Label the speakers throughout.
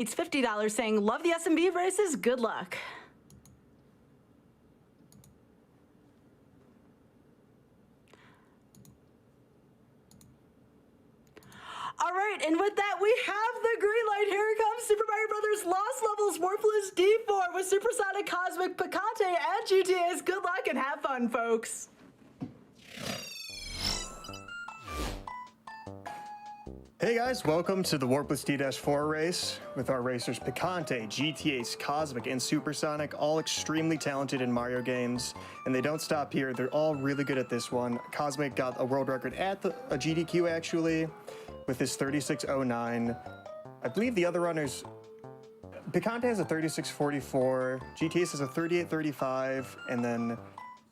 Speaker 1: It's $50 saying, love the SMB races, good luck. All right, and with that, we have the green light. Here it comes, Super Mario Brothers Lost Levels Worthless D4 with Supersonic, Cosmic, Picante, and GTA's. Good luck and have fun, folks.
Speaker 2: Hey guys, welcome to the Warpless D-4 race with our racers Picante, GTA's, Cosmic, and Supersonic, all extremely talented in Mario games, and they don't stop here. They're all really good at this one. Cosmic got a world record at a GDQ actually, with his 36.09. I believe the other runners, Picante has a 36.44, GTA's has a 38.35, and then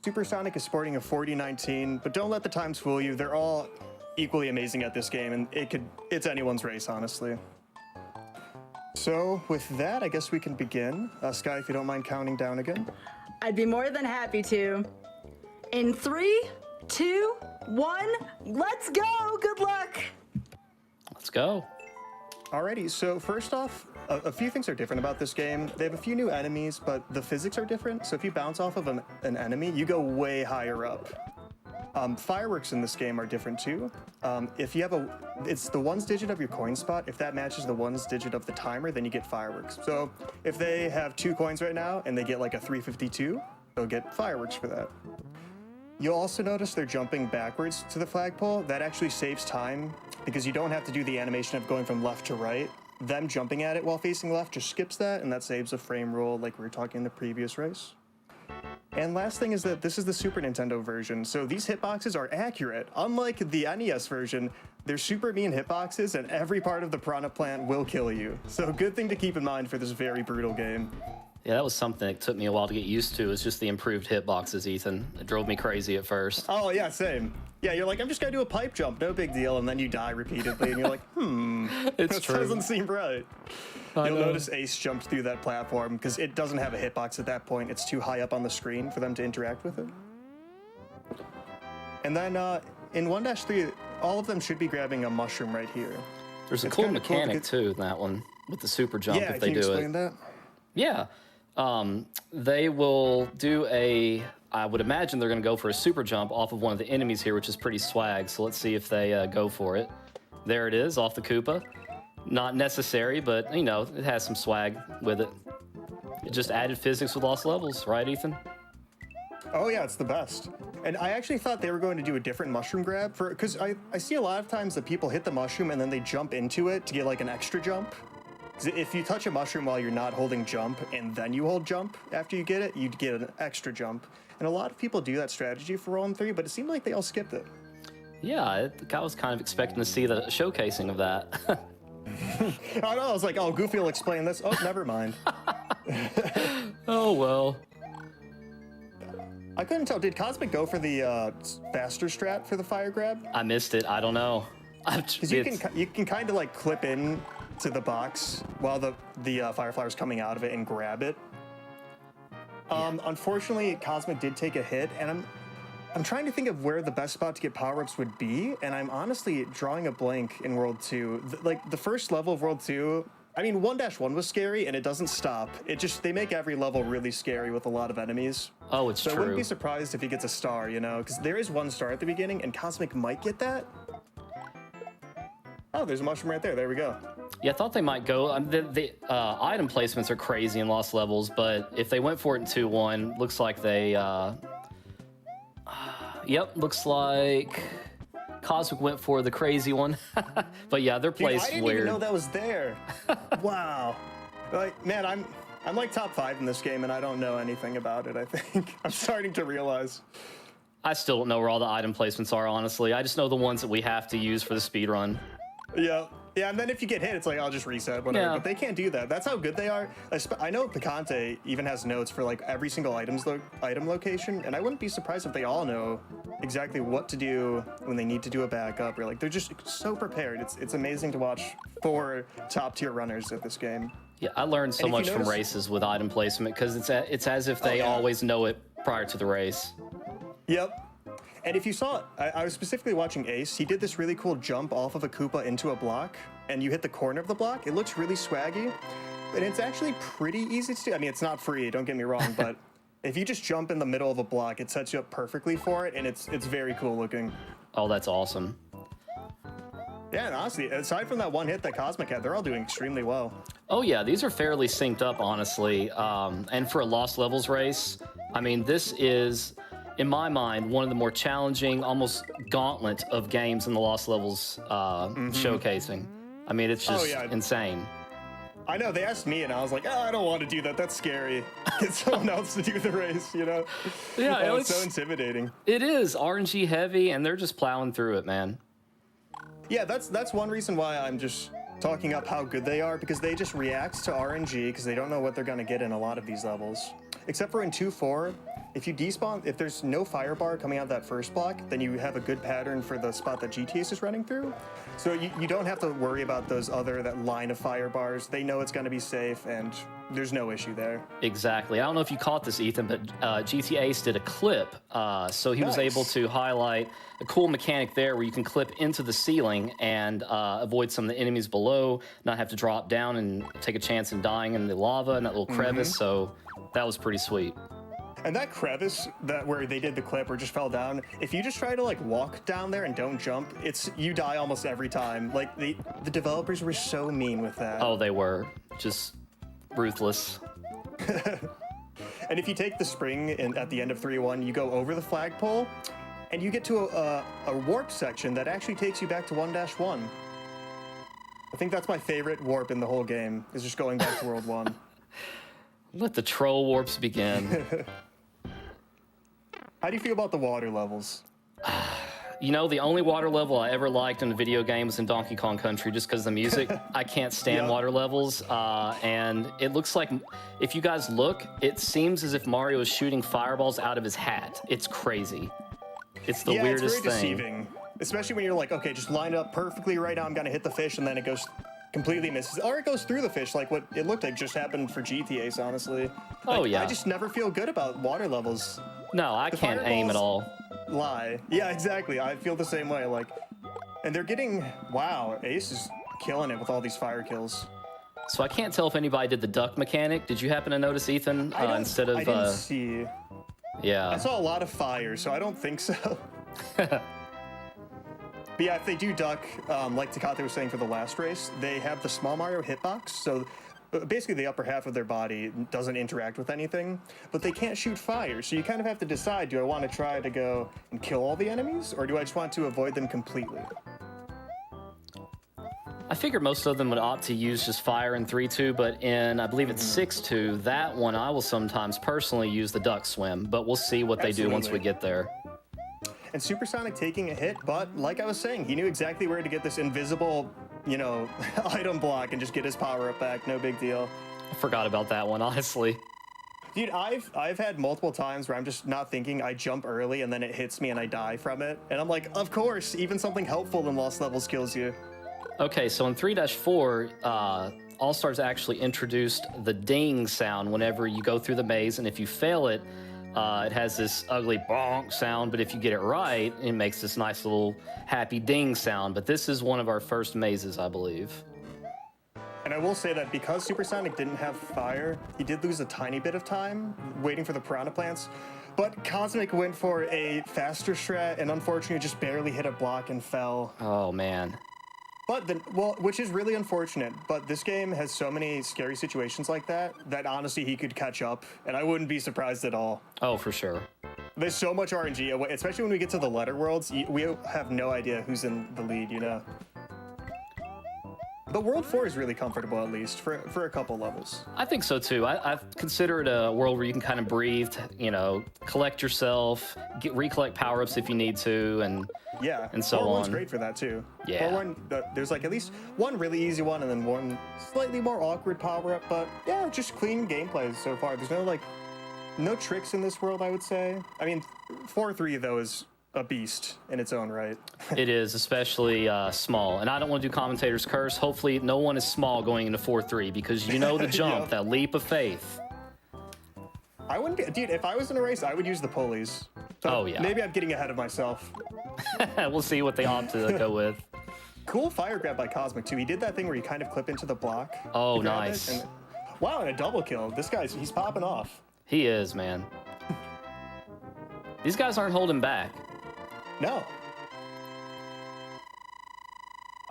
Speaker 2: Supersonic is sporting a 40.19, but don't let the times fool you. They're all equally amazing at this game, and it's anyone's race, honestly. So with that, I guess we can begin. Sky, if you don't mind counting down again.
Speaker 1: I'd be more than happy to. In 3, 2, 1, let's go. Good luck.
Speaker 3: Let's go.
Speaker 2: Alrighty, so first off, a few things are different about this game. They have a few new enemies, but the physics are different. So if you bounce off of an enemy, you go way higher up. Fireworks in this game are different too. If you have it's the ones digit of your coin spot. If that matches the ones digit of the timer, then you get fireworks. So if they have 2 coins right now and they get like a 352, they'll get fireworks for that. You'll also notice they're jumping backwards to the flagpole. That actually saves time because you don't have to do the animation of going from left to right. Them jumping at it while facing left just skips that, and that saves a frame rule like we were talking in the previous race. And last thing is that this is the Super Nintendo version, so these hitboxes are accurate. Unlike the NES version, they're super mean hitboxes, and every part of the piranha plant will kill you. So good thing to keep in mind for this very brutal game.
Speaker 3: Yeah, that was something that took me a while to get used to, is just the improved hitboxes, Ethan. It drove me crazy at first.
Speaker 2: Oh yeah, same. Yeah, you're like, I'm just gonna do a pipe jump, no big deal, and then you die repeatedly, and you're like,
Speaker 3: It's
Speaker 2: that
Speaker 3: true.
Speaker 2: doesn't seem right. You'll notice Ace jumped through that platform because it doesn't have a hitbox at that point. It's too high up on the screen for them to interact with it. And then in 1-3, all of them should be grabbing a mushroom right here.
Speaker 3: There's a cool mechanic too in that one with the super jump if they do it.
Speaker 2: Yeah, can you explain that?
Speaker 3: Yeah. They will do I would imagine they're going to go for a super jump off of one of the enemies here, which is pretty swag. So let's see if they go for it. There it is, off the Koopa. Not necessary, but, you know, it has some swag with it. It just added physics with lost levels, right, Ethan?
Speaker 2: Oh, yeah, it's the best. And I actually thought they were going to do a different mushroom grab, because I see a lot of times that people hit the mushroom and then they jump into it to get, like, an extra jump. If you touch a mushroom while you're not holding jump and then you hold jump after you get it, you'd get an extra jump. And a lot of people do that strategy for 1-3, but it seemed like they all skipped it.
Speaker 3: Yeah, I was kind of expecting to see the showcasing of that.
Speaker 2: I know, I was like, oh, Goofy will explain this. Oh, never mind.
Speaker 3: Oh, well.
Speaker 2: I couldn't tell. Did Cosmic go for the faster strat for the fire grab?
Speaker 3: I missed it. I don't know.
Speaker 2: Because you can kind of like clip in to the box while the Fireflower's coming out of it and grab it. Unfortunately, Cosmic did take a hit, and I'm trying to think of where the best spot to get power-ups would be, and I'm honestly drawing a blank in World 2. Like, the first level of World 2, I mean, 1-1 was scary, and it doesn't stop. They make every level really scary with a lot of enemies.
Speaker 3: Oh, it's true.
Speaker 2: So I wouldn't be surprised if he gets a star, you know, because there is 1 star at the beginning, and Cosmic might get that. Oh, there's a mushroom right there. There we go.
Speaker 3: Yeah, I thought they might go. The item placements are crazy in Lost Levels, but if they went for it in 2-1, looks like they... Yep, looks like Cosmic went for the crazy one. But yeah, their place
Speaker 2: I didn't
Speaker 3: weird.
Speaker 2: even know that was there. Wow. Like, man, I'm like top 5 in this game, and I don't know anything about it, I think. I'm starting to realize.
Speaker 3: I still don't know where all the item placements are, honestly. I just know the ones that we have to use for the speed run.
Speaker 2: Yeah. Yeah, and then if you get hit, it's like, I'll just reset, whatever.
Speaker 3: Yeah.
Speaker 2: But they can't do that. That's how good they are. I know Picante even has notes for like every single item location, and I wouldn't be surprised if they all know exactly what to do when they need to do a backup, or like they're just so prepared. It's amazing to watch 4 top-tier runners at this game.
Speaker 3: Yeah, I learned so much from races with item placement because it's as if they always know it prior to the race.
Speaker 2: Yep. And if you saw, I was specifically watching Ace. He did this really cool jump off of a Koopa into a block, and you hit the corner of the block. It looks really swaggy, but it's actually pretty easy to do. I mean, it's not free, don't get me wrong, but if you just jump in the middle of a block, it sets you up perfectly for it, and it's very cool looking.
Speaker 3: Oh, that's awesome.
Speaker 2: Yeah, and honestly, aside from that one hit that Cosmic had, they're all doing extremely well.
Speaker 3: Oh yeah, these are fairly synced up, honestly. And for a Lost Levels race, I mean, this is, in my mind, one of the more challenging, almost gauntlet of games in the Lost Levels showcasing. I mean, it's just insane.
Speaker 2: I know, they asked me, and I was like, oh, I don't want to do that. That's scary. Get someone else to do the race, you know?
Speaker 3: Yeah,
Speaker 2: it's so intimidating.
Speaker 3: It is RNG heavy, and they're just plowing through it, man.
Speaker 2: Yeah, that's one reason why I'm just talking up how good they are, because they just react to RNG because they don't know what they're going to get in a lot of these levels. Except for in 2-4, if you despawn, if there's no fire bar coming out of that first block, then you have a good pattern for the spot that GTS is running through. So you don't have to worry about that line of fire bars. They know it's going to be safe, and there's no issue there.
Speaker 3: Exactly. I don't know if you caught this, Ethan, but GTAce did a clip. So he was able to highlight a cool mechanic there where you can clip into the ceiling and avoid some of the enemies below, not have to drop down and take a chance in dying in the lava and that little crevice. So that was pretty sweet.
Speaker 2: And that crevice where they did the clip or just fell down, if you just try to like walk down there and don't jump, you die almost every time. Like the developers were so mean with that.
Speaker 3: Oh, they were just ruthless.
Speaker 2: And if you take the spring at the end of 3-1, you go over the flagpole, and you get to a warp section that actually takes you back to 1-1. I think that's my favorite warp in the whole game, is just going back to World 1.
Speaker 3: Let the troll warps begin.
Speaker 2: How do you feel about the water levels?
Speaker 3: You know, the only water level I ever liked in a video game was in Donkey Kong Country, just because of the music. I can't stand water levels, and it looks like, if you guys look, it seems as if Mario is shooting fireballs out of his hat. It's crazy. It's the weirdest
Speaker 2: it's very
Speaker 3: thing.
Speaker 2: Deceiving, especially when you're like, okay, just line up perfectly right now, I'm gonna hit the fish, and then it goes completely misses, or it goes through the fish, like what it looked like just happened for GTA's, honestly.
Speaker 3: Oh, yeah.
Speaker 2: I just never feel good about water levels.
Speaker 3: No, I can't aim at all.
Speaker 2: Lie. Yeah, exactly. I feel the same way. Like, and they're getting, wow, Ace is killing it with all these fire kills.
Speaker 3: So I can't tell if anybody did the duck mechanic. Did you happen to notice, Ethan? Instead of
Speaker 2: I didn't see.
Speaker 3: Yeah.
Speaker 2: I saw a lot of fire, so I don't think so. But yeah, if they do duck, like Takate was saying for the last race, they have the small Mario hitbox, so basically the upper half of their body doesn't interact with anything, but they can't shoot fire, so you kind of have to decide, do I want to try to go and kill all the enemies, or do I just want to avoid them completely?
Speaker 3: I figured most of them would opt to use just fire in 3-2, but in, I believe it's 6-2, that one I will sometimes personally use the duck swim, but we'll see what they do once we get there.
Speaker 2: And Supersonic taking a hit, but like I was saying, he knew exactly where to get this invisible, you know, item block and just get his power up back. No big deal.
Speaker 3: I forgot about that one, honestly.
Speaker 2: Dude, I've had multiple times where I'm just not thinking, I jump early and then it hits me and I die from it. And I'm like, of course, even something helpful in Lost Levels kills you.
Speaker 3: Okay, so in 3-4, All-Stars actually introduced the ding sound whenever you go through the maze, and if you fail it, it has this ugly bonk sound, but if you get it right, it makes this nice little happy ding sound. But this is one of our first mazes, I believe.
Speaker 2: And I will say that because Supersonic didn't have fire, he did lose a tiny bit of time waiting for the piranha plants. But Cosmic went for a faster strat and unfortunately just barely hit a block and fell.
Speaker 3: Oh, man.
Speaker 2: But which is really unfortunate, but this game has so many scary situations like that honestly he could catch up, and I wouldn't be surprised at all.
Speaker 3: Oh, for sure.
Speaker 2: There's so much RNG, especially when we get to the letter worlds, we have no idea who's in the lead, you know? But World 4 is really comfortable, at least, for a couple levels.
Speaker 3: I think so, too. I consider it a world where you can kind of breathe, you know, collect yourself, recollect power-ups if you need to, and so on.
Speaker 2: One's great for that, too.
Speaker 3: Yeah.
Speaker 2: There's like at least one really easy one and then one slightly more awkward power-up, but yeah, just clean gameplay so far. There's no tricks in this world, I would say. I mean, 4-3, though, is a beast in its own right.
Speaker 3: It is, especially small. And I don't want to do commentator's curse. Hopefully no one is small going into 4-3 because you know the jump, that leap of faith.
Speaker 2: I wouldn't be, dude, if I was in a race, I would use the pulleys. But
Speaker 3: Oh, yeah.
Speaker 2: Maybe I'm getting ahead of myself.
Speaker 3: We'll see what they opt to go with.
Speaker 2: Cool fire grab by Cosmic too. He did that thing where you kind of clip into the block.
Speaker 3: Oh,
Speaker 2: to grab
Speaker 3: nice.
Speaker 2: it, and, wow, and a double kill. This guy's, he's popping off.
Speaker 3: He is, man. These guys aren't holding back.
Speaker 2: No.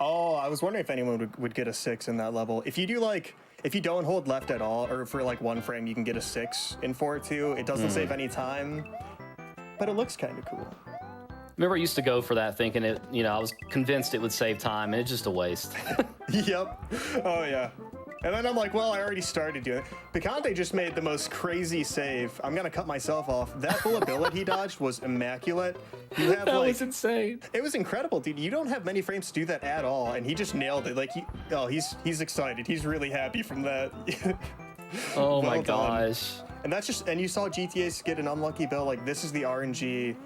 Speaker 2: Oh, I was wondering if anyone would get a 6 in that level. If you do like, if you don't hold left at all, or for like 1 frame, you can get a 6 in 4-2. It doesn't save any time, but it looks kind of cool.
Speaker 3: Remember, I used to go for that thinking it, you know, I was convinced it would save time, and it's just a waste.
Speaker 2: Yep. Oh, yeah. And then I'm like, well, I already started doing it. Picante just made the most crazy save. I'm going to cut myself off. That bullet billet he dodged was immaculate. You have,
Speaker 3: That
Speaker 2: like,
Speaker 3: was insane.
Speaker 2: it was incredible, dude. You don't have many frames to do that at all, and he just nailed it. Like, he's excited. He's really happy from that.
Speaker 3: Oh
Speaker 2: Well
Speaker 3: my
Speaker 2: done.
Speaker 3: gosh.
Speaker 2: And that's just, and you saw GTA get an unlucky bill. Like, this is the RNG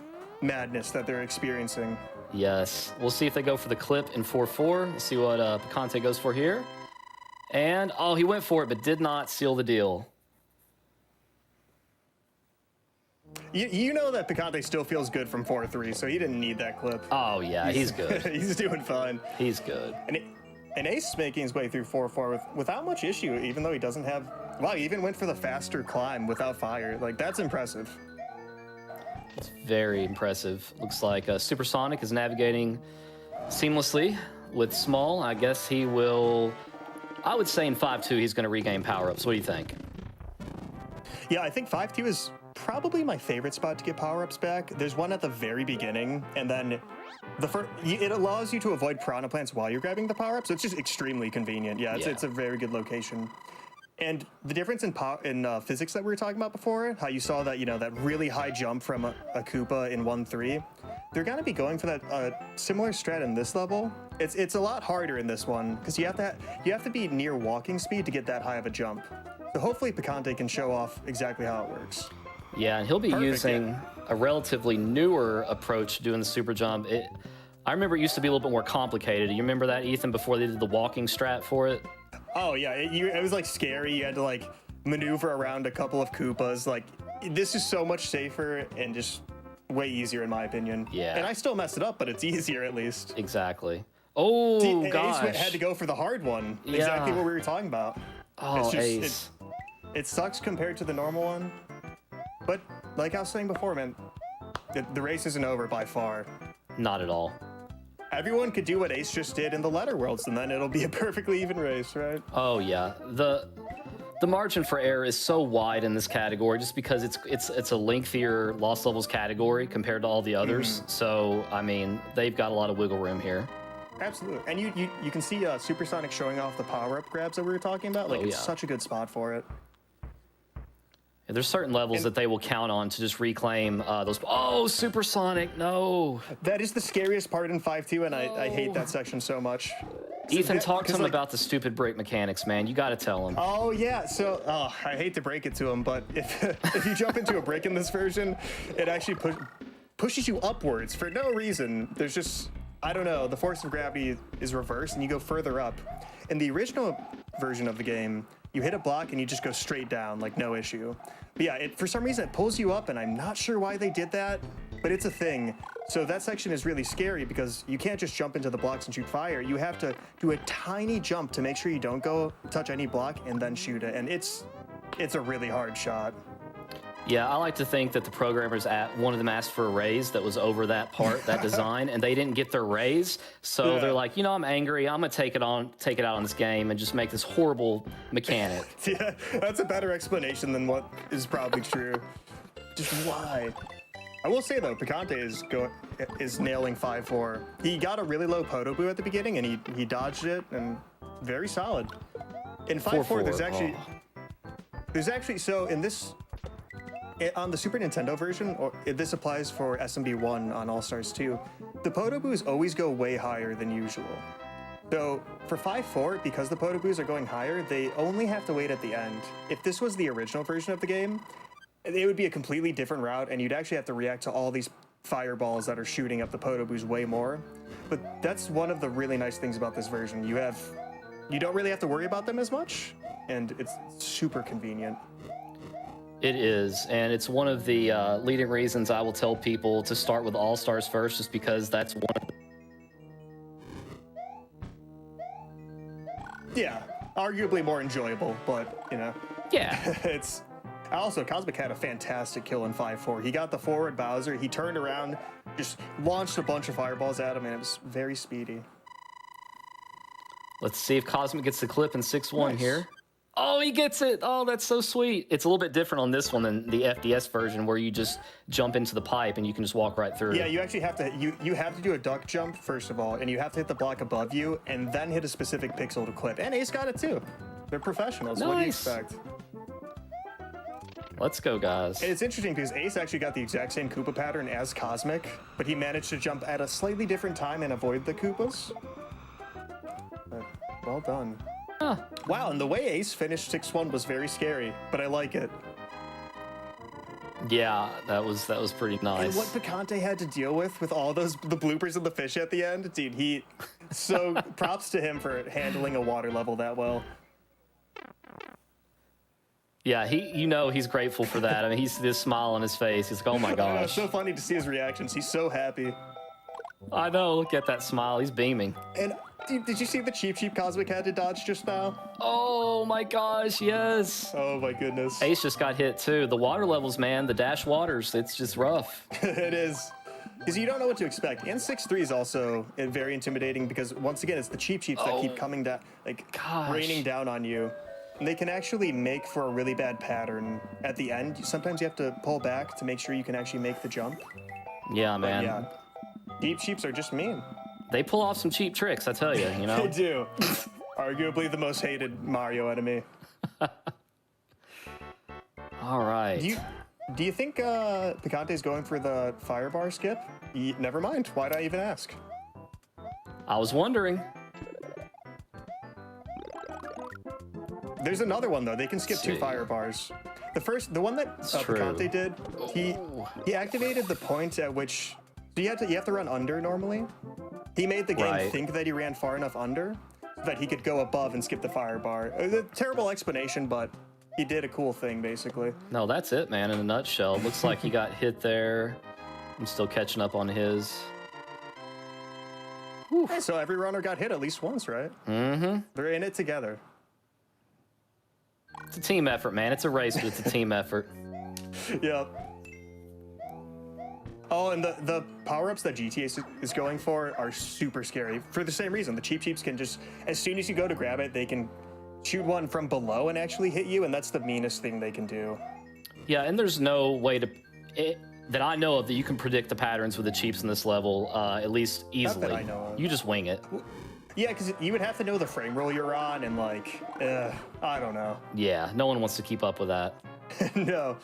Speaker 2: madness that they're experiencing.
Speaker 3: Yes. We'll see if they go for the clip in 4-4. Let's see what Picante goes for here. And, oh, he went for it, but did not seal the deal.
Speaker 2: You know that Picante still feels good from 4-3, so he didn't need that clip.
Speaker 3: Oh, yeah, he's good.
Speaker 2: He's doing fine.
Speaker 3: He's good.
Speaker 2: And Ace is making his way through 4-4 without much issue, even though he doesn't have... Wow, he even went for the faster climb without fire. Like, that's impressive.
Speaker 3: It's very impressive. Looks like Supersonic is navigating seamlessly with Small. I guess he will... I would say in 5-2 he's going to regain power-ups. What do you think?
Speaker 2: Yeah, I think 5-2 is probably my favorite spot to get power-ups back. There's one at the very beginning, and then it allows you to avoid piranha plants while you're grabbing the power-up, so it's just extremely convenient. Yeah, it's a very good location. And the difference in physics that we were talking about before, how you saw that, you know, that really high jump from a Koopa in 1-3, they're going to be going for that similar strat in this level. It's a lot harder in this one because you have to be near walking speed to get that high of a jump. So hopefully Picante can show off exactly how it works.
Speaker 3: Yeah, and he'll be using a relatively newer approach to doing the super jump. I remember it used to be a little bit more complicated. You remember that, Ethan, before they did the walking strat for it?
Speaker 2: Oh yeah, it was like scary. You had to like maneuver around a couple of Koopas. Like, this is so much safer and just way easier in my opinion.
Speaker 3: Yeah.
Speaker 2: And I still messed it up, but it's easier at least.
Speaker 3: Exactly. Oh, gosh.
Speaker 2: Ace had to go for the hard one.
Speaker 3: Yeah.
Speaker 2: Exactly what we were talking about.
Speaker 3: Oh,
Speaker 2: Ace. It sucks compared to the normal one. But like I was saying before, man, the race isn't over by far.
Speaker 3: Not at all.
Speaker 2: Everyone could do what Ace just did in the Letter Worlds, and then it'll be a perfectly even race, right?
Speaker 3: Oh, yeah. The margin for error is so wide in this category just because it's a lengthier Lost Levels category compared to all the others. So, I mean, they've got a lot of wiggle room here.
Speaker 2: Absolutely. And you can see Supersonic showing off the power-up grabs that we were talking about. Like, it's such a good spot for it.
Speaker 3: Yeah, there's certain levels that they will count on to just reclaim those. Oh, Supersonic, no.
Speaker 2: That is the scariest part in 5-2, and I hate that section so much.
Speaker 3: Ethan, talk to him about the stupid brake mechanics, man. You got to tell him.
Speaker 2: Oh, yeah. So, I hate to break it to him, but if you jump into a brake in this version, it actually pushes you upwards for no reason. There's just, I don't know, the force of gravity is reversed, and you go further up. In the original version of the game, you hit a block and you just go straight down, like no issue. But yeah, for some reason it pulls you up, and I'm not sure why they did that, but it's a thing. So that section is really scary because you can't just jump into the blocks and shoot fire. You have to do a tiny jump to make sure you don't go touch any block and then shoot it, and it's a really hard shot.
Speaker 3: Yeah, I like to think that the programmers one of them asked for a raise that was over that part, that design, and they didn't get their raise. So they're like, you know, I'm angry. I'm gonna take it out on this game and just make this horrible mechanic.
Speaker 2: Yeah, that's a better explanation than what is probably true. Just why? I will say though, Picante is nailing 5-4. He got a really low Podoboo at the beginning, and he dodged it, and very solid. In 5-4, there's actually so in this. On the Super Nintendo version, this applies for SMB1 on All-Stars 2, the Podoboos always go way higher than usual. So for 5-4, because the Podoboos are going higher, they only have to wait at the end. If this was the original version of the game, it would be a completely different route, and you'd actually have to react to all these fireballs that are shooting up the Podoboos way more. But that's one of the really nice things about this version. You don't really have to worry about them as much, and it's super convenient.
Speaker 3: It is, and it's one of the leading reasons I will tell people to start with All-Stars first, just because that's one of
Speaker 2: Yeah, arguably more enjoyable, but, you know.
Speaker 3: Yeah.
Speaker 2: It's... Also, Cosmic had a fantastic kill in 5-4. He got the forward Bowser, he turned around, just launched a bunch of fireballs at him, and it was very speedy.
Speaker 3: Let's see if Cosmic gets the clip in 6-1
Speaker 2: Nice.
Speaker 3: here. Oh, he gets it. Oh, that's so sweet. It's a little bit different on this one than the FDS version, where you just jump into the pipe and you can just walk right through.
Speaker 2: Yeah, you actually have to, you have to do a duck jump, first of all, and you have to hit the block above you, and then hit a specific pixel to clip. And Ace got it too. They're professionals, what do you
Speaker 3: Nice.
Speaker 2: expect?
Speaker 3: Let's go, guys.
Speaker 2: And it's interesting because Ace actually got the exact same Koopa pattern as Cosmic, but he managed to jump at a slightly different time and avoid the Koopas. But well done.
Speaker 3: Huh.
Speaker 2: Wow, and the way Ace finished 6-1 was very scary, but I like it.
Speaker 3: Yeah, that was pretty
Speaker 2: And
Speaker 3: nice.
Speaker 2: what Picante had to deal with all the bloopers and the fish at the end, dude, so props to him for handling a water level that well.
Speaker 3: Yeah, he's grateful for that. I mean, he's this smile on his face. He's like, oh my
Speaker 2: I know, it's
Speaker 3: gosh.
Speaker 2: so funny to see his reactions. He's so happy.
Speaker 3: I know, look at that smile. He's beaming.
Speaker 2: And dude, did you see the cheap Cosmic had to dodge just now?
Speaker 3: Oh my gosh, yes.
Speaker 2: Oh my goodness.
Speaker 3: Ace just got hit too. The water levels, man, the dash waters, it's just rough.
Speaker 2: It is. Because you don't know what to expect. And 6-3 is also very intimidating because, once again, it's the cheap that keep coming down, like,
Speaker 3: Gosh.
Speaker 2: raining down on you. And they can actually make for a really bad pattern at the end. Sometimes you have to pull back to make sure you can actually make the jump.
Speaker 3: Yeah,
Speaker 2: But
Speaker 3: man.
Speaker 2: yeah, deep cheaps are just mean.
Speaker 3: They pull off some cheap tricks, I tell you, you
Speaker 2: They
Speaker 3: know?
Speaker 2: do. Arguably the most hated Mario enemy.
Speaker 3: All right.
Speaker 2: Do you think Picante's going for the fire bar skip? Never mind. Why'd I even ask?
Speaker 3: I was wondering.
Speaker 2: There's another one though. They can skip two
Speaker 3: see.
Speaker 2: fire bars. The one that
Speaker 3: true.
Speaker 2: Picante did, he activated the point at which you have to run under normally. He made the game
Speaker 3: Right.
Speaker 2: think that he ran far enough under so that he could go above and skip the fire bar. A terrible explanation, but he did a cool thing basically.
Speaker 3: No, that's it, man, in a nutshell. Looks like he got hit there. I'm still catching up on his.
Speaker 2: Hey, so every runner got hit at least once, right?
Speaker 3: Mm-hmm.
Speaker 2: They're in it together.
Speaker 3: It's a team effort, man. It's a race, but it's a team effort.
Speaker 2: Yep. Oh, and the power-ups that GTA is going for are super scary. For the same reason, the cheaps can just, as soon as you go to grab it, they can shoot one from below and actually hit you, and that's the meanest thing they can do.
Speaker 3: Yeah, and there's no way that I know of that you can predict the patterns with the cheaps in this level, at least easily.
Speaker 2: I know of.
Speaker 3: You just wing it.
Speaker 2: Yeah, because you would have to know the frame roll you're on, and like, I don't know.
Speaker 3: Yeah, no one wants to keep up with that.
Speaker 2: No.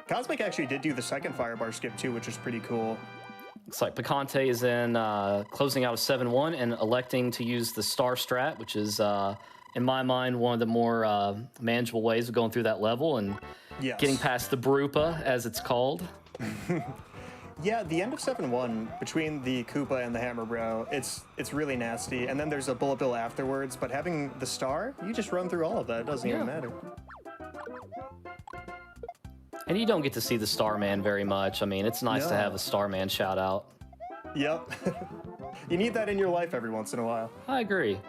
Speaker 2: Cosmic actually did do the second firebar skip too, which is pretty cool.
Speaker 3: Looks like Picante is in closing out of 7-1 and electing to use the star strat, which is, in my mind, one of the more manageable ways of going through that level and
Speaker 2: Yes.
Speaker 3: getting past the Brupa, as it's called.
Speaker 2: Yeah, the end of 7-1 between the Koopa and the Hammer Bro, it's really nasty. And then there's a bullet bill afterwards, but having the star, you just run through all of that. It doesn't even matter.
Speaker 3: And you don't get to see the Starman very much. I mean, it's nice to
Speaker 2: No.
Speaker 3: have a Starman shout out.
Speaker 2: Yep. You need that in your life every once in a while.
Speaker 3: I agree.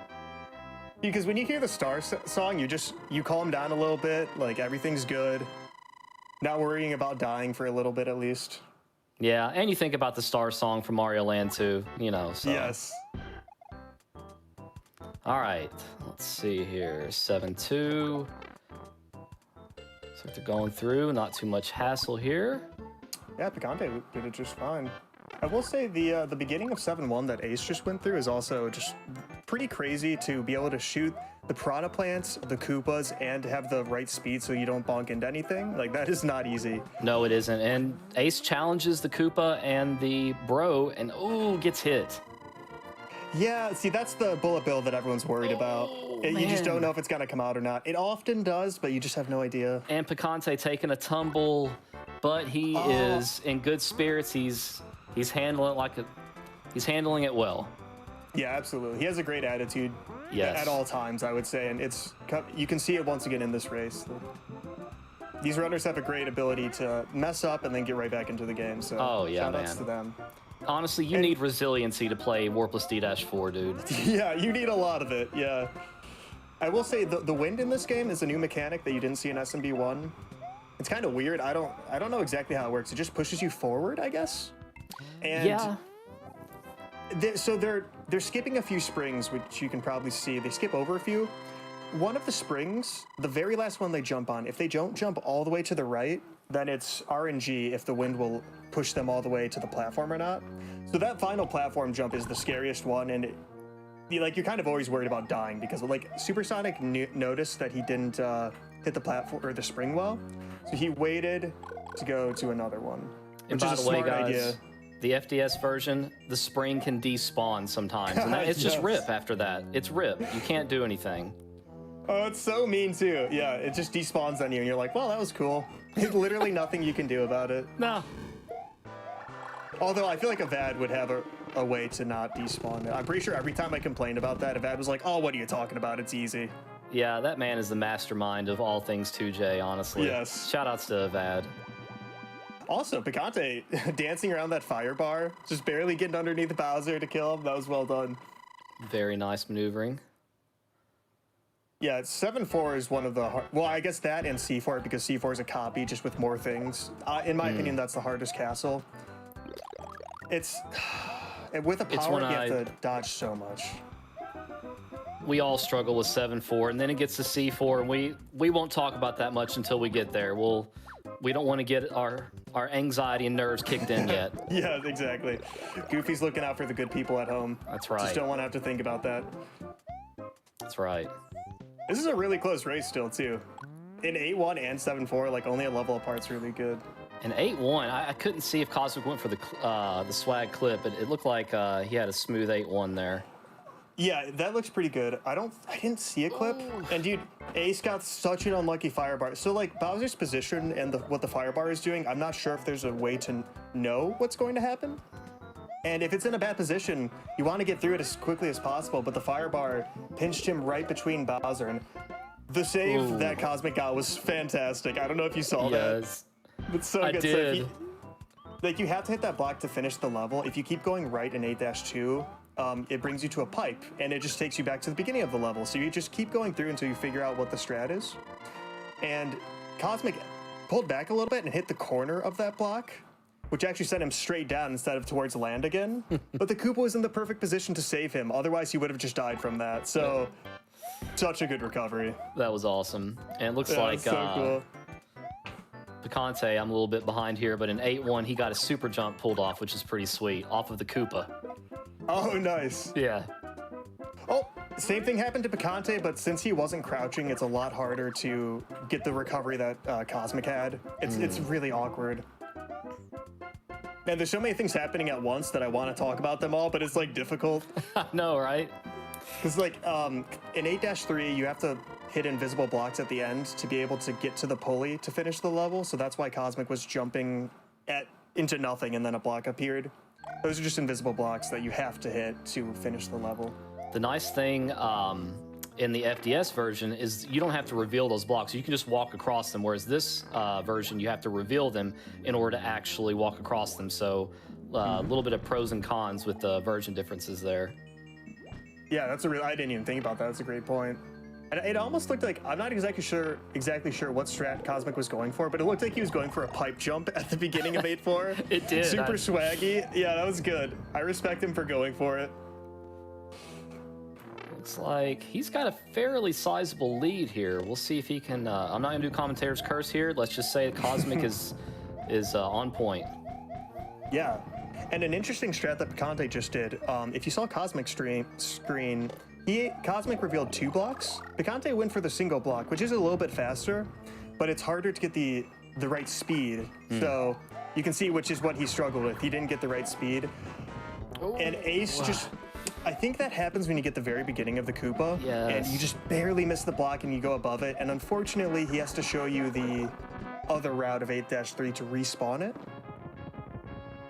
Speaker 2: Because when you hear the star song, you calm down a little bit, like everything's good. Not worrying about dying for a little bit at least.
Speaker 3: Yeah, and you think about the Star song from Mario Land too, you know, so.
Speaker 2: Yes.
Speaker 3: All right, let's see here. 7-2. So they're going through, not too much hassle here.
Speaker 2: Yeah, Picante did it just fine. I will say the beginning of 7-1 that Ace just went through is also just pretty crazy to be able to shoot the Piranha Plants, the Koopas, and to have the right speed so you don't bonk into anything. Like, that is not easy.
Speaker 3: No, it isn't. And Ace challenges the Koopa and the Bro, and ooh, gets hit.
Speaker 2: Yeah, see, that's the bullet bill that everyone's worried about. You just don't
Speaker 3: man.
Speaker 2: know if it's gonna come out or not. It often does, but you just have no idea.
Speaker 3: And Picante taking a tumble, but he is in good spirits. He's handling he's handling it well.
Speaker 2: Yeah, absolutely. He has a great attitude
Speaker 3: Yes.
Speaker 2: at all times, I would say, and you can see it once again in this race. these runners have a great ability to mess up and then get right back into the game. So
Speaker 3: Oh, yeah,
Speaker 2: shout outs
Speaker 3: man.
Speaker 2: to them.
Speaker 3: Honestly, you need resiliency to play Warpless D-4, dude.
Speaker 2: Yeah, you need a lot of it. Yeah. I will say the wind in this game is a new mechanic that you didn't see in SMB1. It's kind of weird. I don't know exactly how it works. It just pushes you forward, I guess. And
Speaker 3: Yeah.
Speaker 2: so they're skipping a few springs, which you can probably see. They skip over a few. One of the springs, the very last one they jump on, if they don't jump all the way to the right, then it's RNG if the wind will push them all the way to the platform or not. So that final platform jump is the scariest one, and you're kind of always worried about dying because like Supersonic noticed that he didn't hit the platform or the spring well, so he waited to go to another one,
Speaker 3: And
Speaker 2: which
Speaker 3: by
Speaker 2: is a
Speaker 3: the way,
Speaker 2: smart
Speaker 3: guys,
Speaker 2: idea.
Speaker 3: the FDS version, the spring can despawn sometimes, and it's just
Speaker 2: Yes.
Speaker 3: rip after that. It's rip. You can't do anything.
Speaker 2: Oh, it's so mean too. Yeah, it just despawns on you, and you're like, well, that was cool. There's literally nothing you can do about it.
Speaker 3: No.
Speaker 2: Although I feel like Avad would have a way to not despawn it. I'm pretty sure every time I complained about that, Avad was like, oh, what are you talking about? It's easy.
Speaker 3: Yeah, that man is the mastermind of all things 2J, honestly.
Speaker 2: Yes.
Speaker 3: Shoutouts to Avad.
Speaker 2: Also, Picante dancing around that fire bar, just barely getting underneath Bowser to kill him. That was well done.
Speaker 3: Very nice maneuvering.
Speaker 2: Yeah, 7-4 is one of the well, I guess that and C4, because C4 is a copy just with more things. In my opinion, that's the hardest castle. It's with a power,
Speaker 3: when
Speaker 2: you have to dodge so much.
Speaker 3: We all struggle with 7-4, and then it gets to C4, and we won't talk about that much until we get there. We don't want to get our anxiety and nerves kicked in yet.
Speaker 2: Yeah, exactly. Goofy's looking out for the good people at home.
Speaker 3: That's right.
Speaker 2: Just don't want to have to think about that.
Speaker 3: That's right.
Speaker 2: This is a really close race still, too. In 8-1 and 7-4, like only a level apart's really good.
Speaker 3: And 8-1, I couldn't see if Cosmic went for the swag clip, but it looked like he had a smooth 8-1 there.
Speaker 2: Yeah, that looks pretty good. I didn't see a clip. And dude, Ace got such an unlucky firebar. So like Bowser's position and what the firebar is doing, I'm not sure if there's a way to know what's going to happen. And if it's in a bad position, you want to get through it as quickly as possible, but the firebar pinched him right between Bowser. And the save that Cosmic got was fantastic. I don't know if you saw that.
Speaker 3: Yes.
Speaker 2: It's so
Speaker 3: I
Speaker 2: good.
Speaker 3: did.
Speaker 2: So you have to hit that block to finish the level. If you keep going right in 8-2, it brings you to a pipe, and it just takes you back to the beginning of the level. So you just keep going through until you figure out what the strat is. And Cosmic pulled back a little bit and hit the corner of that block, which actually sent him straight down instead of towards land again. But the Koopa was in the perfect position to save him. Otherwise, he would have just died from that. So, such a good recovery.
Speaker 3: That was awesome. And it looks
Speaker 2: Yeah,
Speaker 3: like
Speaker 2: it's so cool.
Speaker 3: Picante, I'm a little bit behind here, but in 8-1, he got a super jump pulled off, which is pretty sweet, off of the Koopa.
Speaker 2: Oh, nice.
Speaker 3: Yeah.
Speaker 2: Oh, same thing happened to Picante, but since he wasn't crouching, it's a lot harder to get the recovery that Cosmic had. It's really awkward. And there's so many things happening at once that I want to talk about them all, but it's like difficult.
Speaker 3: No, right?
Speaker 2: Because like in 8-3, you have to hit invisible blocks at the end to be able to get to the pulley to finish the level. So that's why Cosmic was jumping into nothing and then a block appeared. Those are just invisible blocks that you have to hit to finish the level.
Speaker 3: The nice thing in the FDS version is you don't have to reveal those blocks. You can just walk across them, whereas this version, you have to reveal them in order to actually walk across them. So a little bit of pros and cons with the version differences there.
Speaker 2: Yeah, I didn't even think about that. That's a great point. And it almost looked like, I'm not exactly sure what strat Cosmic was going for, but it looked like he was going for a pipe jump at the beginning of 8-4.
Speaker 3: It did.
Speaker 2: Super swaggy. Yeah, that was good. I respect him for going for it.
Speaker 3: Looks like he's got a fairly sizable lead here. We'll see if he can. I'm not going to do commentator's curse here. Let's just say Cosmic is on point.
Speaker 2: Yeah. And an interesting strat that Picante just did, if you saw Cosmic screen, Cosmic revealed 2 blocks. Picante went for the single block, which is a little bit faster, but it's harder to get the right speed. So you can see which is what he struggled with. He didn't get the right speed.
Speaker 3: Ooh,
Speaker 2: And Ace I think that happens when you get the very beginning of the Koopa.
Speaker 3: Yes.
Speaker 2: And you just barely miss the block and you go above it. And unfortunately, he has to show you the other route of 8-3 to respawn it.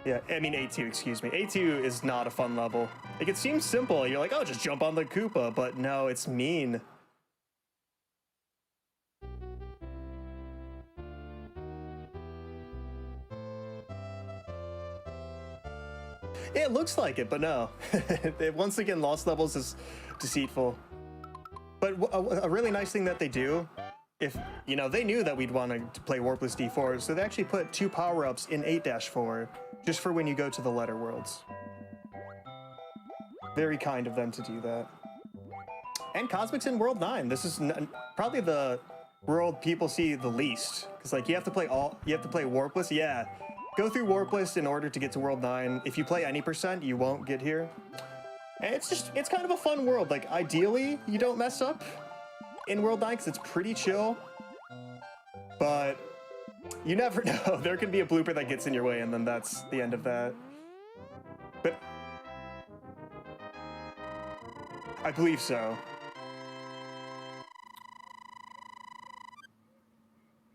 Speaker 2: Yeah, I mean 8-2, excuse me. 8-2 is not a fun level. Like, it seems simple. You're like, oh, just jump on the Koopa. But no, it's mean. It looks like it, but no. Once again, Lost Levels is deceitful. But a really nice thing that they do, if, you know, they knew that we'd want to play Warpless D4, so they actually put 2 power-ups in 8-4, just for when you go to the letter worlds. Very kind of them to do that. And Cosmic's in World 9. This is probably the world people see the least. Because, like, you have to play Warpless. Yeah. Go through Warpless in order to get to World 9. If you play any %, you won't get here. And it's kind of a fun world. Like, ideally, you don't mess up in World 9 because it's pretty chill. But you never know. There could be a blooper that gets in your way, and then that's the end of that. But I believe so.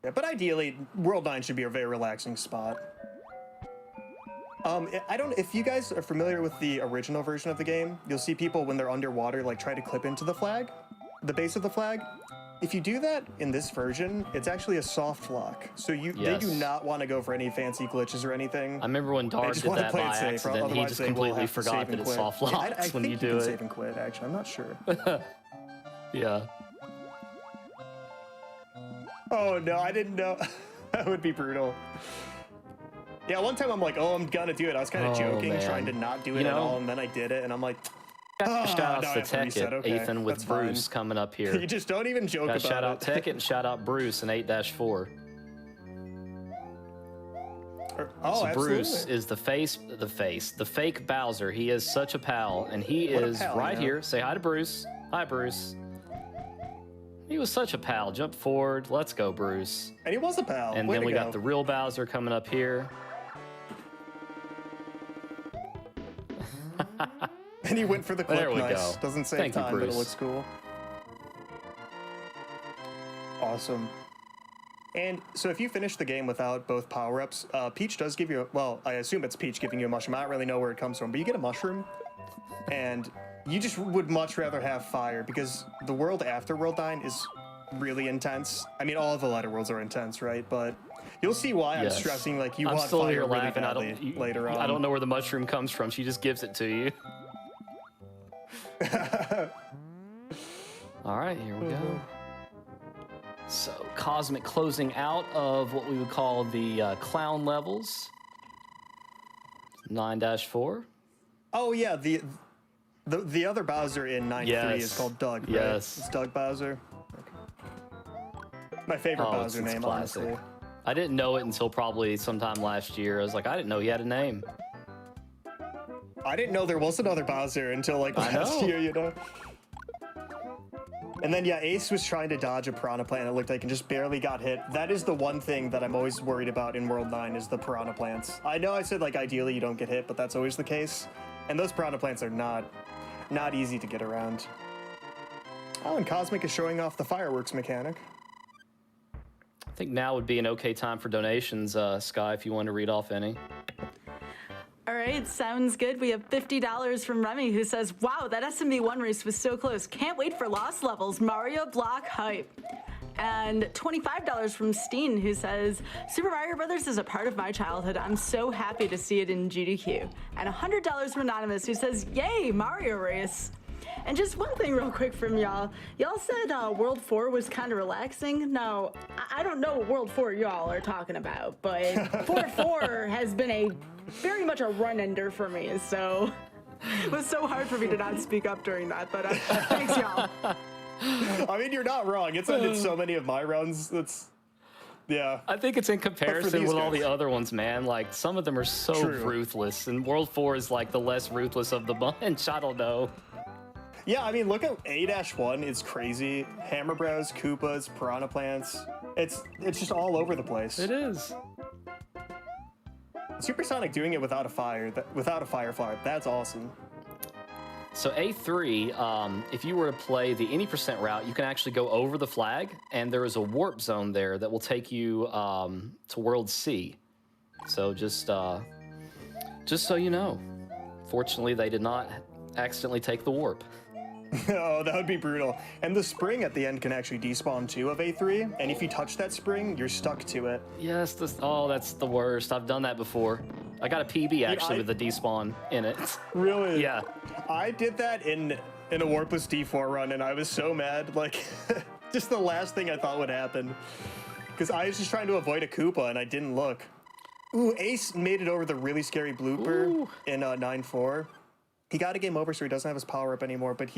Speaker 2: Yeah, but ideally, World 9 should be a very relaxing spot. I don't, if you guys are familiar with the original version of the game, you'll see people when they're underwater, like, try to clip into the flag, the base of the flag. If you do that in this version, it's actually a soft lock. So they do not want to go for any fancy glitches or anything.
Speaker 3: I remember when Dark did that by accident, he just completely forgot that it's soft locks when you do it.
Speaker 2: Save and quit, actually. I'm not sure.
Speaker 3: Yeah.
Speaker 2: Oh, no, I didn't know. That would be brutal. Yeah, one time I'm like, oh, I'm gonna do it. I was kind of joking, man, trying to not do it at all, and then I did it, and I'm like,
Speaker 3: shout out to Tekkit, okay, Ethan, with Bruce
Speaker 2: fine.
Speaker 3: Coming up here.
Speaker 2: You just don't even joke about it.
Speaker 3: Shout out Tekkit and shout out Bruce in 8-4.
Speaker 2: Oh,
Speaker 3: so
Speaker 2: absolutely.
Speaker 3: Bruce is the fake Bowser. He is such a pal, and he is right here. Say hi to Bruce. Hi, Bruce. He was such a pal. Jump forward. Let's go, Bruce.
Speaker 2: And he was a pal.
Speaker 3: And then we got the real Bowser coming up here.
Speaker 2: And he went for the clip.
Speaker 3: There we
Speaker 2: nice.
Speaker 3: go.
Speaker 2: Doesn't save time, but it looks cool. Awesome. And so if you finish the game without both power-ups, Peach does give you, well, I assume it's Peach giving you a mushroom. I don't really know where it comes from, but you get a mushroom. And you just would much rather have fire, because the world after World 9 is really intense. I mean, all of the letter worlds are intense, right? But you'll see why I'm stressing, like, you want fire really badly later on.
Speaker 3: I don't know where the mushroom comes from. She just gives it to you. All right, here we go. So, Cosmic closing out of what we would call the clown levels. 9-4.
Speaker 2: Oh, yeah, the other Bowser in 9-3 is called Doug, right?
Speaker 3: Yes.
Speaker 2: It's Doug Bowser. Okay. My favorite Bowser name,
Speaker 3: classic.
Speaker 2: honestly.
Speaker 3: I didn't know it until probably sometime last year. I was like, I didn't know he had a name.
Speaker 2: I didn't know there was another Bowser until, like, last year, you know? And then, yeah, Ace was trying to dodge a Piranha Plant, it looked like, and just barely got hit. That is the one thing that I'm always worried about in World 9 is the Piranha Plants. I know I said, like, ideally you don't get hit, but that's always the case. And those Piranha Plants are not easy to get around. Oh, and Cosmic is showing off the fireworks mechanic.
Speaker 3: I think now would be an okay time for donations, Sky, if you want to read off any.
Speaker 1: All right, sounds good. We have $50 from Remy, who says, wow, that SMB1 race was so close. Can't wait for Lost Levels. Mario Block hype. And $25 from Steen, who says, Super Mario Brothers is a part of my childhood. I'm so happy to see it in GDQ. And $100 from Anonymous, who says, yay, Mario race. And just one thing real quick from y'all. Y'all said World 4 was kind of relaxing. Now, I don't know what World 4 y'all are talking about, but 4-4 has been very much a run-ender for me, so it was so hard for me to not speak up during that, but thanks, y'all.
Speaker 2: I mean, you're not wrong. It's ended so many of my runs. Yeah.
Speaker 3: I think it's in comparison with all the other ones, man. Like, some of them are so ruthless, and World 4 is, like, the less ruthless of the bunch. I don't know.
Speaker 2: Yeah, I mean, look at A-1 is crazy. Hammer Bros, Koopas, Piranha Plants. It's just all over the place.
Speaker 3: It is.
Speaker 2: Supersonic doing it without a fire flower, that's awesome.
Speaker 3: So A3, if you were to play the any % route, you can actually go over the flag, and there is a warp zone there that will take you to World C. So just so you know, fortunately they did not accidentally take the warp.
Speaker 2: Oh, that would be brutal. And the spring at the end can actually despawn too of A3, and if you touch that spring, you're stuck to it.
Speaker 3: Yes, that's the worst. I've done that before. I got a PB actually with the despawn in it.
Speaker 2: Really?
Speaker 3: Yeah.
Speaker 2: I did that in a Warpless D4 run, and I was so mad. Like, just the last thing I thought would happen. Because I was just trying to avoid a Koopa, and I didn't look. Ooh, Ace made it over the really scary blooper in 9-4. He got a game over, so he doesn't have his power-up anymore, but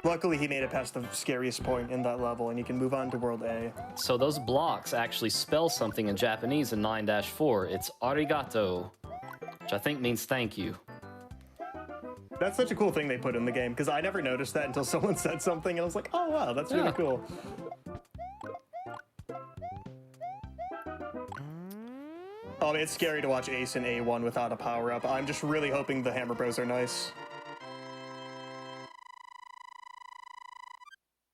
Speaker 2: luckily he made it past the scariest point in that level, and he can move on to World A.
Speaker 3: So those blocks actually spell something in Japanese in 9-4. It's arigato, which I think means thank you.
Speaker 2: That's such a cool thing they put in the game, because I never noticed that until someone said something, and I was like, oh wow, that's really cool. Oh, it's scary to watch Ace in A1 without a power-up. I'm just really hoping the Hammer Bros are nice.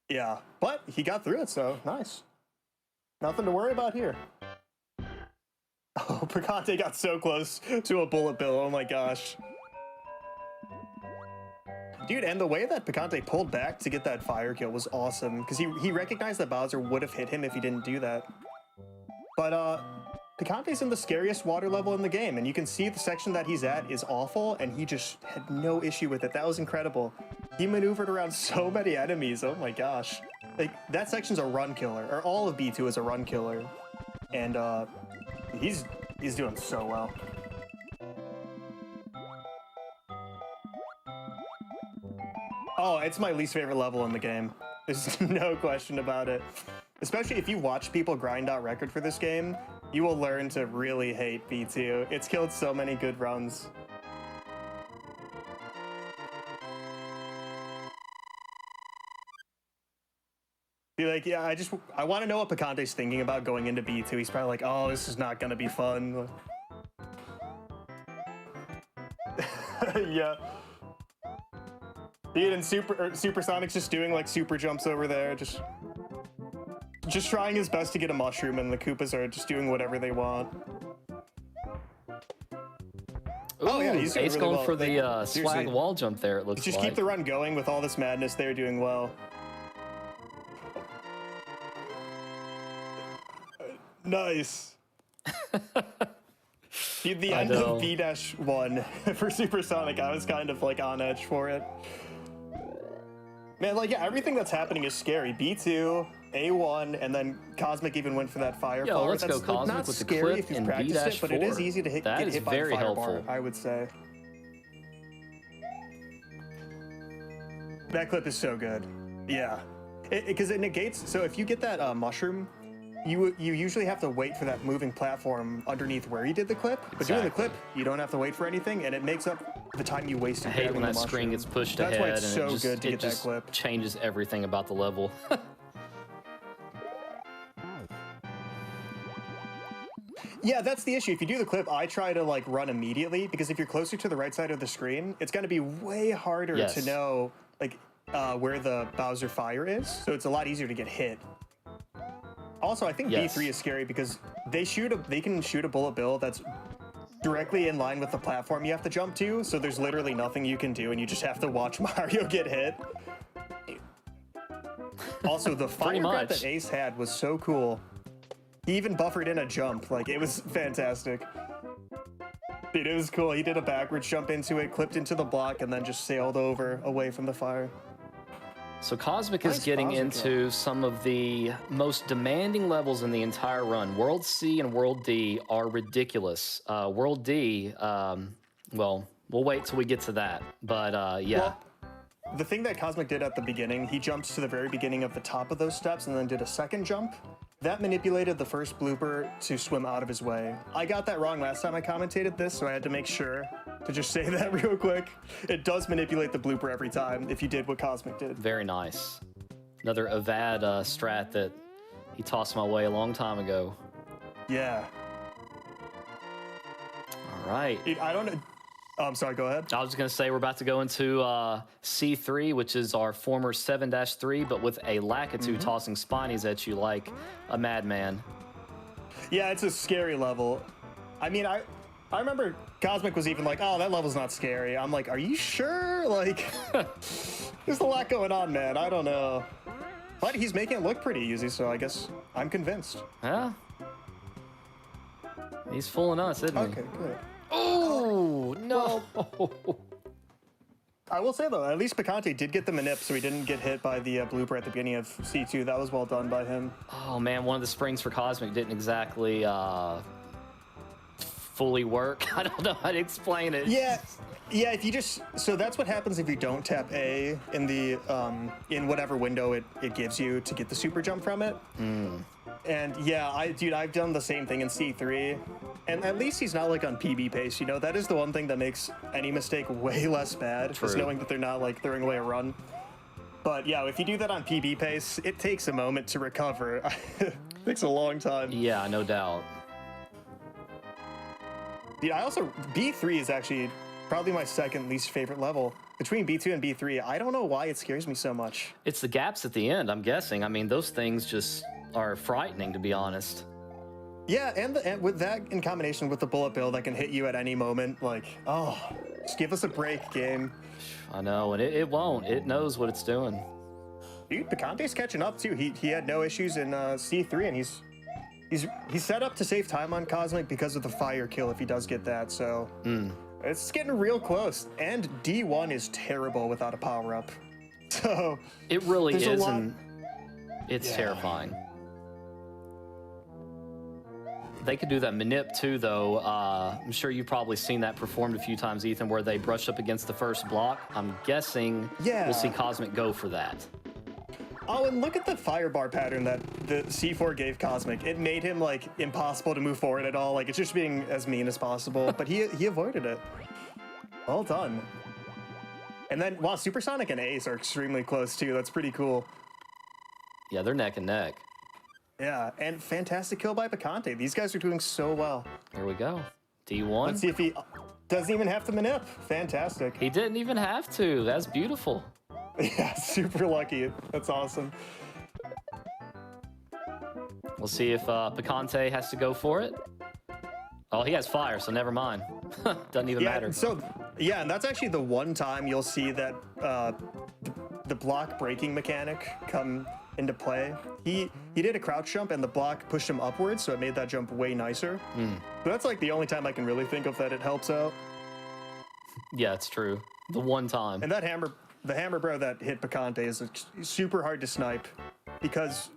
Speaker 2: Yeah, but he got through it, so nice. Nothing to worry about here. Oh, Picante got so close to a bullet bill. Oh my gosh. Dude, and the way that Picante pulled back to get that fire kill was awesome, because he recognized that Bowser would have hit him if he didn't do that. But, Picante's in the scariest water level in the game, and you can see the section that he's at is awful, and he just had no issue with it. That was incredible. He maneuvered around so many enemies. Oh my gosh. Like, that section's a run killer, or all of B2 is a run killer. And, he's doing so well. Oh, it's my least favorite level in the game. There's no question about it. Especially if you watch people grind out record for this game, you will learn to really hate B2. It's killed so many good runs. Be like, yeah, I want to know what Picante's thinking about going into B2. He's probably like, oh, this is not gonna be fun. Yeah. Dude, and Supersonic's just doing like super jumps over there, just trying his best to get a mushroom, and the Koopas are just doing whatever they want.
Speaker 3: Oh yeah,
Speaker 2: he's doing
Speaker 3: Ace
Speaker 2: really
Speaker 3: going
Speaker 2: well.
Speaker 3: for the
Speaker 2: Seriously.
Speaker 3: swag wall jump there, it looks
Speaker 2: Just
Speaker 3: like.
Speaker 2: keep the run going with all this madness. They're doing well. Nice. Dude, the end of B-1 for Supersonic, I was kind of like on edge for it. Man, like, yeah, everything that's happening is scary. B2, A1, and then Cosmic even went for that fire
Speaker 3: Yo,
Speaker 2: bar.
Speaker 3: let's go Cosmic
Speaker 2: not
Speaker 3: with the
Speaker 2: scary
Speaker 3: clip
Speaker 2: if you've
Speaker 3: in
Speaker 2: practiced it, but it is
Speaker 3: B-4.
Speaker 2: easy to get
Speaker 3: That is
Speaker 2: hit by
Speaker 3: very
Speaker 2: the fire
Speaker 3: helpful.
Speaker 2: bar, I would say. That clip is so good. Yeah. Because it negates, so if you get that mushroom, you usually have to wait for that moving platform underneath where you did the clip. But doing the clip, you don't have to wait for anything, and it makes up the time you wasted.
Speaker 3: I hate when that screen gets pushed ahead.
Speaker 2: That's why it's
Speaker 3: and
Speaker 2: so
Speaker 3: it just,
Speaker 2: good to
Speaker 3: it
Speaker 2: get that
Speaker 3: just
Speaker 2: clip.
Speaker 3: changes everything about the level.
Speaker 2: Yeah, that's the issue. If you do the clip, I try to like run immediately, because if you're closer to the right side of the screen, it's going to be way harder to know like where the Bowser fire is. So it's a lot easier to get hit. Also, I think B3 is scary because they can shoot a bullet bill that's directly in line with the platform you have to jump to. So there's literally nothing you can do, and you just have to watch Mario get hit. Also, the fire grab that Ace had was so cool. He even buffered in a jump. Like, it was fantastic. Dude, it was cool. He did a backwards jump into it, clipped into the block, and then just sailed over away from the fire.
Speaker 3: So Cosmic is getting into some of the most demanding levels in the entire run. World C and World D are ridiculous. World D, well, we'll wait till we get to that. But yeah.
Speaker 2: Well, the thing that Cosmic did at the beginning, he jumped to the very beginning of the top of those steps and then did a second jump. That manipulated the first blooper to swim out of his way. I got that wrong last time I commentated this, so I had to make sure to just say that real quick. It does manipulate the blooper every time if you did what Cosmic did.
Speaker 3: Very nice. Another Avad strat that he tossed my way a long time ago.
Speaker 2: Yeah.
Speaker 3: All right.
Speaker 2: Dude, I don't know. Oh, I'm sorry, go ahead.
Speaker 3: I was going to say we're about to go into C3, which is our former 7-3, but with a Lakitu tossing spinies at you like a madman.
Speaker 2: Yeah, it's a scary level. I mean, I remember Cosmic was even like, oh, that level's not scary. I'm like, are you sure? Like, there's a lot going on, man. I don't know. But he's making it look pretty easy, so I guess I'm convinced.
Speaker 3: Yeah. He's fooling us, isn't he?
Speaker 2: Okay, good.
Speaker 3: Oh! No.
Speaker 2: I will say though, at least Picante did get the manip, so he didn't get hit by the blooper at the beginning of C2. That was well done by him.
Speaker 3: Oh man, one of the springs for Cosmic didn't exactly fully work. I don't know how to explain it.
Speaker 2: Yeah, if you just, so that's what happens if you don't tap A in the in whatever window it gives you to get the super jump from it. And yeah, I've done the same thing in C3, and at least he's not like on PB pace, you know. That is the one thing that makes any mistake way less bad,
Speaker 3: True.
Speaker 2: is knowing that they're not like throwing away a run. But yeah, if you do that on PB pace, it takes a moment to recover. It takes a long time.
Speaker 3: Yeah, no doubt.
Speaker 2: Dude, I also, B3 is actually probably my second least favorite level. Between B2 and B3, I don't know why it scares me so much.
Speaker 3: It's the gaps at the end, I'm guessing. I mean, those things just are frightening, to be honest.
Speaker 2: Yeah, and with that in combination with the bullet bill that can hit you at any moment, like, oh, just give us a break, game.
Speaker 3: I know, and it won't. It knows what it's doing.
Speaker 2: Dude, Picante's catching up too. He had no issues in C3, and he's set up to save time on Cosmic because of the fire kill if he does get that. So it's getting real close. And D1 is terrible without a power up. So
Speaker 3: It really
Speaker 2: there's a
Speaker 3: is,
Speaker 2: lot-
Speaker 3: and it's terrifying. They could do that manip too, though. I'm sure you've probably seen that performed a few times, Ethan, where they brush up against the first block. I'm guessing we'll see Cosmic go for that.
Speaker 2: Oh, and look at the firebar pattern that the C4 gave Cosmic. It made him like impossible to move forward at all. Like it's just being as mean as possible, but he avoided it. Well done. And then, wow, Supersonic and Ace are extremely close too. That's pretty cool.
Speaker 3: Yeah, they're neck and neck.
Speaker 2: Yeah, and fantastic kill by Picante. These guys are doing so well.
Speaker 3: There we go. D1.
Speaker 2: Let's see if he doesn't even have to manip. Fantastic.
Speaker 3: He didn't even have to. That's beautiful.
Speaker 2: Yeah, super lucky. That's awesome.
Speaker 3: We'll see if Picante has to go for it. Oh, he has fire, so never mind. Doesn't even matter.
Speaker 2: So, yeah, and that's actually the one time you'll see that the block breaking mechanic come into play. He did a crouch jump and the block pushed him upwards, so it made that jump way nicer. So that's like the only time I can really think of that it helps out.
Speaker 3: Yeah, it's true. The one time.
Speaker 2: And the hammer bro that hit Picante is super hard to snipe because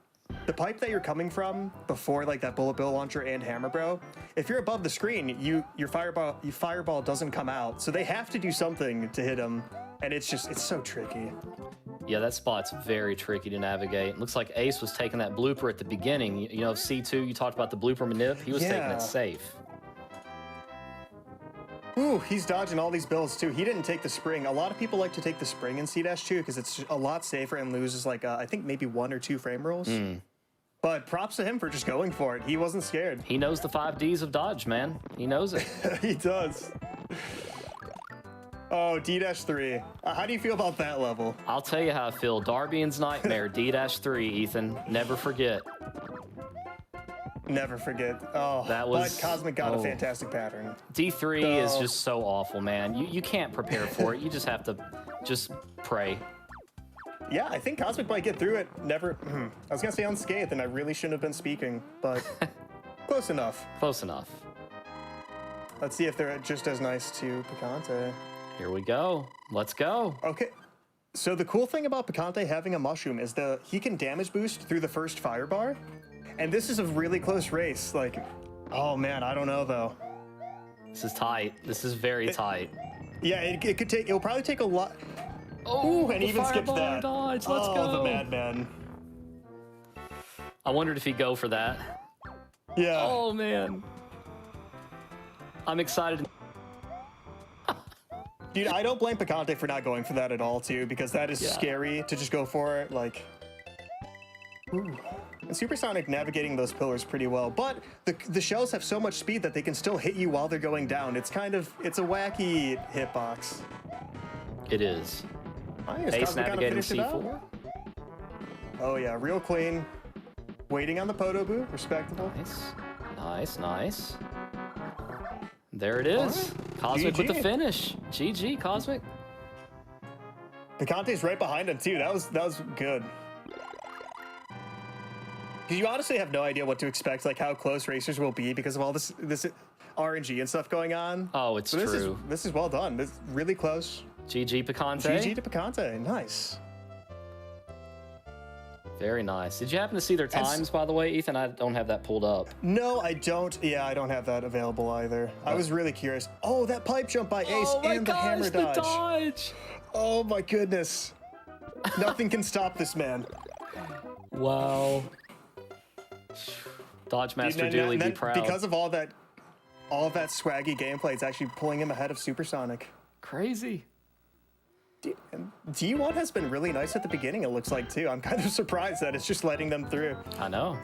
Speaker 2: the pipe that you're coming from before like that bullet bill launcher and hammer bro, if you're above the screen, your fireball doesn't come out, so they have to do something to hit him, and it's so tricky.
Speaker 3: Yeah, that spot's very tricky to navigate. Looks like Ace was taking that blooper at the beginning. You know, C2, you talked about the blooper manip. He was taking it safe.
Speaker 2: Ooh, he's dodging all these bills too. He didn't take the spring. A lot of people like to take the spring in C-2 because it's a lot safer and loses like, I think maybe 1 or 2 frame rolls. But props to him for just going for it. He wasn't scared.
Speaker 3: He knows the 5 Ds of dodge, man. He knows it.
Speaker 2: He does. Oh, D-3. How do you feel about that level?
Speaker 3: I'll tell you how I feel. Darbian's Nightmare, D-3, Ethan. Never forget.
Speaker 2: Never forget. Oh,
Speaker 3: That was-
Speaker 2: but Cosmic got a fantastic pattern.
Speaker 3: D3 is just so awful, man. You can't prepare for it. You just have to just pray.
Speaker 2: Yeah, I think Cosmic might get through it. Never. I was gonna say unscathed, and I really shouldn't have been speaking, but close enough.
Speaker 3: Close enough.
Speaker 2: Let's see if they're just as nice to Picante.
Speaker 3: Here we go. Let's go.
Speaker 2: Okay. So the cool thing about Picante having a mushroom is he can damage boost through the first fire bar. And this is a really close race. Like, oh man, I don't know though.
Speaker 3: This is tight. This is very tight.
Speaker 2: Yeah, it'll probably take a lot.
Speaker 3: Oh,
Speaker 2: and
Speaker 3: the
Speaker 2: even skipped
Speaker 3: fireball
Speaker 2: that.
Speaker 3: dodge. Let's go.
Speaker 2: The madman.
Speaker 3: I wondered if he'd go for that.
Speaker 2: Yeah.
Speaker 3: Oh man. I'm excited.
Speaker 2: Dude, I don't blame Picante for not going for that at all too, because that is scary to just go for it. Like, ooh. And Supersonic navigating those pillars pretty well, but the shells have so much speed that they can still hit you while they're going down. It's a wacky hitbox.
Speaker 3: It is. Ace navigating C4.
Speaker 2: Oh yeah, real clean. Waiting on the Poto Boo, respectable.
Speaker 3: Nice. Nice, nice. There it is. Cosmic with the
Speaker 2: GG.
Speaker 3: finish. GG, Cosmic.
Speaker 2: Picante's right behind him too. That was good. Because you honestly have no idea what to expect, like how close racers will be because of all this RNG and stuff going on.
Speaker 3: Oh, it's
Speaker 2: So
Speaker 3: true.
Speaker 2: This is well done. This is really close.
Speaker 3: GG Picante.
Speaker 2: GG to Picante. Nice.
Speaker 3: Very nice. Did you happen to see their times, by the way, Ethan? I don't have that pulled up.
Speaker 2: No, I don't. Yeah, I don't have that available either. I was really curious. Oh, that pipe jump by Ace and the hammer dodge.
Speaker 3: The dodge.
Speaker 2: Oh my goodness. Nothing can stop this man.
Speaker 3: Wow. Dodge Master Dooley, be proud.
Speaker 2: Because of all of that swaggy gameplay, it's actually pulling him ahead of Supersonic.
Speaker 3: Crazy.
Speaker 2: D1 has been really nice at the beginning, it looks like, too. I'm kind of surprised that it's just letting them through.
Speaker 3: I know.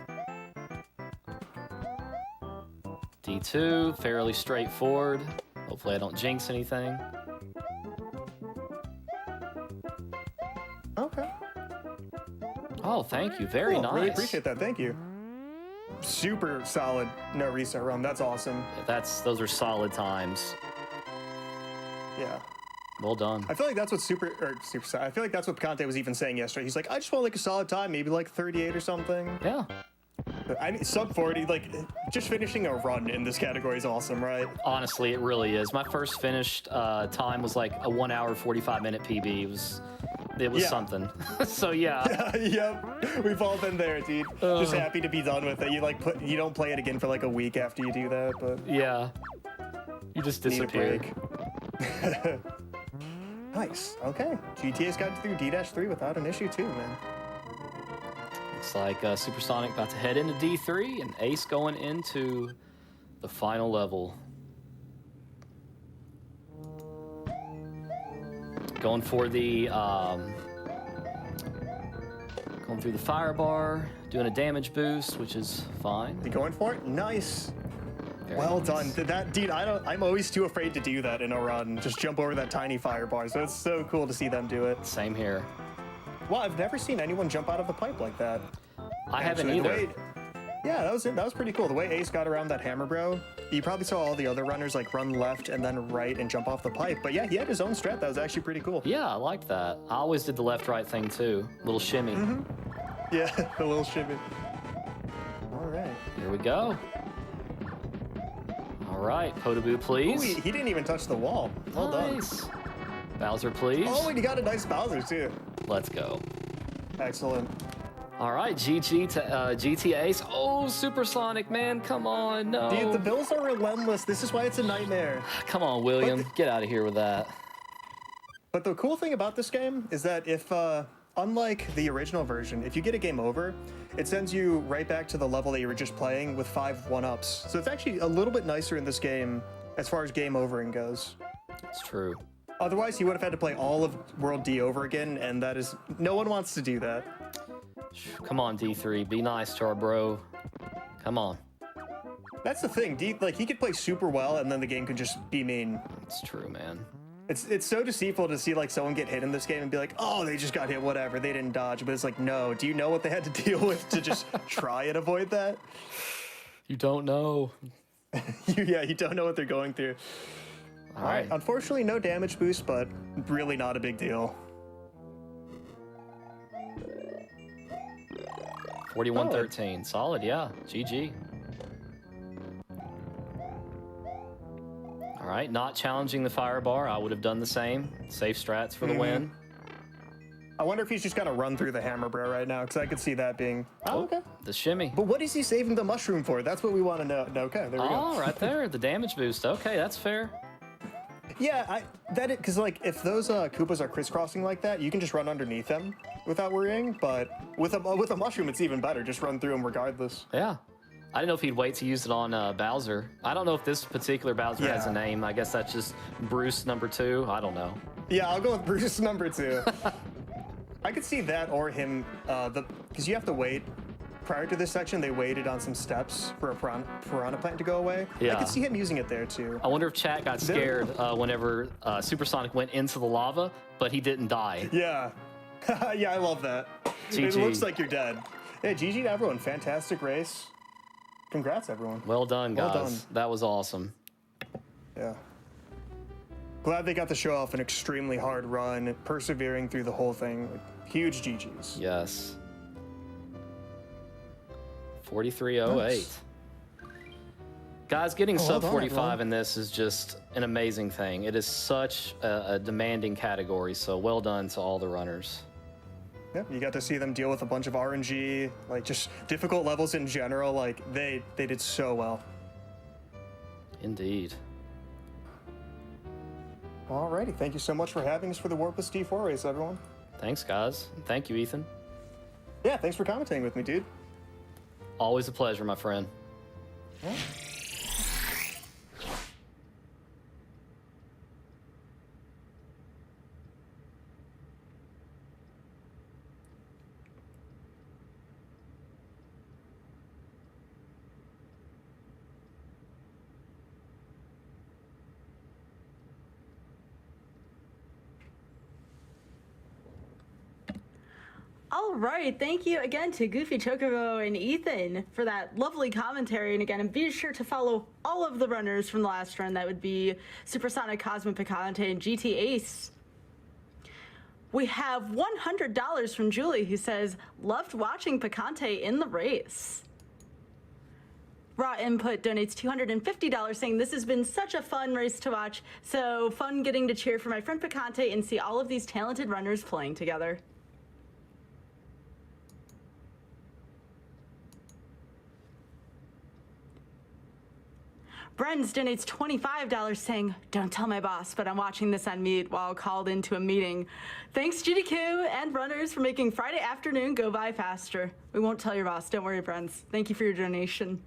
Speaker 3: D2, fairly straightforward. Hopefully I don't jinx anything.
Speaker 2: Okay.
Speaker 3: Oh, thank you. Very
Speaker 2: Cool.
Speaker 3: nice.
Speaker 2: Really appreciate that. Thank you. Super solid no reset run. That's awesome.
Speaker 3: Those are solid times.
Speaker 2: Yeah.
Speaker 3: Well done.
Speaker 2: I feel like that's what I feel like that's what Picante was even saying yesterday. He's like, I just want like a solid time, maybe like 38 or something.
Speaker 3: Yeah.
Speaker 2: I mean, sub 40, like just finishing a run in this category is awesome, right?
Speaker 3: Honestly, it really is. My first finished time was like a 1 hour 45-minute PB. It was something. So yeah.
Speaker 2: Yep. We've all been there, dude. Just happy to be done with it. You don't play it again for like a week after you do that, but
Speaker 3: yeah. You just disappear.
Speaker 2: Nice. Okay. GTA's got through D-3 without an issue too, man.
Speaker 3: Looks like Supersonic about to head into D3 and Ace going into the final level. Going for the going through the fire bar, doing a damage boost, which is fine.
Speaker 2: You going for it? Nice.
Speaker 3: Very
Speaker 2: Well
Speaker 3: nice.
Speaker 2: done. That, dude, I'm always too afraid to do that in a run. Just jump over that tiny fire bar. So it's so cool to see them do it.
Speaker 3: Same here.
Speaker 2: Well, I've never seen anyone jump out of the pipe like that.
Speaker 3: I haven't
Speaker 2: Actually,
Speaker 3: either.
Speaker 2: Yeah, that was it. That was pretty cool. The way Ace got around that hammer, bro. You probably saw all the other runners like run left and then right and jump off the pipe. But yeah, he had his own strat. That was actually pretty cool.
Speaker 3: Yeah, I liked that. I always did the left-right thing too. Little shimmy.
Speaker 2: Yeah, a little shimmy. All right.
Speaker 3: Here we go. All right, Potaboo, please.
Speaker 2: Ooh, he didn't even touch the wall. Well done.
Speaker 3: Nice. Bowser, please.
Speaker 2: Oh, and he got a nice Bowser too.
Speaker 3: Let's go.
Speaker 2: Excellent.
Speaker 3: All right, GG to GT Ace. Oh, Supersonic, man, come on, no.
Speaker 2: Dude, the Bills are relentless. This is why it's a nightmare.
Speaker 3: Come on, William, get out of here with that.
Speaker 2: But the cool thing about this game is that if, unlike the original version, if you get a game over, it sends you right back to the level that you were just playing with 5 1-ups. So it's actually a little bit nicer in this game as far as game overing goes.
Speaker 3: It's true.
Speaker 2: Otherwise, you would have had to play all of World D over again, and that is, no one wants to do that.
Speaker 3: Come on, D3, be nice to our bro. Come on.
Speaker 2: That's the thing, D, like he could play super well, and then the game could just be mean.
Speaker 3: It's true, man.
Speaker 2: It's so deceitful to see like someone get hit in this game and be like, oh, they just got hit, whatever, they didn't dodge. But it's like, no, do you know what they had to deal with to just try and avoid that?
Speaker 3: You don't know.
Speaker 2: Yeah, you don't know what they're going through.
Speaker 3: All right.
Speaker 2: Unfortunately, no damage boost, but really not a big deal.
Speaker 3: 41-13. Solid, yeah. GG. All right, not challenging the fire bar. I would have done the same. Safe strats for the win.
Speaker 2: I wonder if he's just gonna run through the hammer bro right now, because I could see that being. Oh, okay.
Speaker 3: The shimmy.
Speaker 2: But what is he saving the mushroom for? That's what we want to know. Okay, there we go.
Speaker 3: Oh, right there, the damage boost. Okay, that's fair.
Speaker 2: Yeah, because like if those Koopas are crisscrossing like that, you can just run underneath them without worrying. But with a mushroom, it's even better. Just run through them regardless.
Speaker 3: Yeah. I didn't know if he'd wait to use it on Bowser. I don't know if this particular Bowser has a name. I guess that's just Bruce #2. I don't know.
Speaker 2: Yeah, I'll go with Bruce #2. I could see that or him, because you have to wait. Prior to this section, they waited on some steps for a piranha plant to go away.
Speaker 3: Yeah.
Speaker 2: I could see him using it there too.
Speaker 3: I wonder if chat got scared whenever Supersonic went into the lava, but he didn't die.
Speaker 2: Yeah. Yeah, I love that.
Speaker 3: GG.
Speaker 2: It looks like you're dead. Yeah, GG to everyone. Fantastic race. Congrats, everyone.
Speaker 3: Well done, guys.
Speaker 2: Well done.
Speaker 3: That was awesome.
Speaker 2: Yeah. Glad they got to show off an extremely hard run, persevering through the whole thing. Huge GGs.
Speaker 3: Yes. 4308.
Speaker 2: Nice.
Speaker 3: Guys, getting sub
Speaker 2: hold on,
Speaker 3: 45
Speaker 2: everyone.
Speaker 3: in this is just an amazing thing. It is such a demanding category, so well done to all the runners.
Speaker 2: Yeah, you got to see them deal with a bunch of RNG, like just difficult levels in general. Like they did so well.
Speaker 3: Indeed.
Speaker 2: Alrighty, thank you so much for having us for the Warpless D4 race, everyone.
Speaker 3: Thanks, guys. And thank you, Ethan.
Speaker 2: Yeah, thanks for commentating with me, dude.
Speaker 3: Always a pleasure, my friend.
Speaker 2: Yeah.
Speaker 1: All right, thank you again to Goofy Chocobo and Ethan for that lovely commentary. And again, be sure to follow all of the runners from the last run. That would be Supersonic, Cosmic Picante, and GT Ace. We have $100 from Julie, who says, loved watching Picante in the race. Raw Input donates $250, saying this has been such a fun race to watch. So fun getting to cheer for my friend Picante and see all of these talented runners playing together. Brenz donates $25 saying, don't tell my boss, but I'm watching this on mute while called into a meeting. Thanks GDQ and runners for making Friday afternoon go by faster. We won't tell your boss, don't worry, Brenz. Thank you for your donation.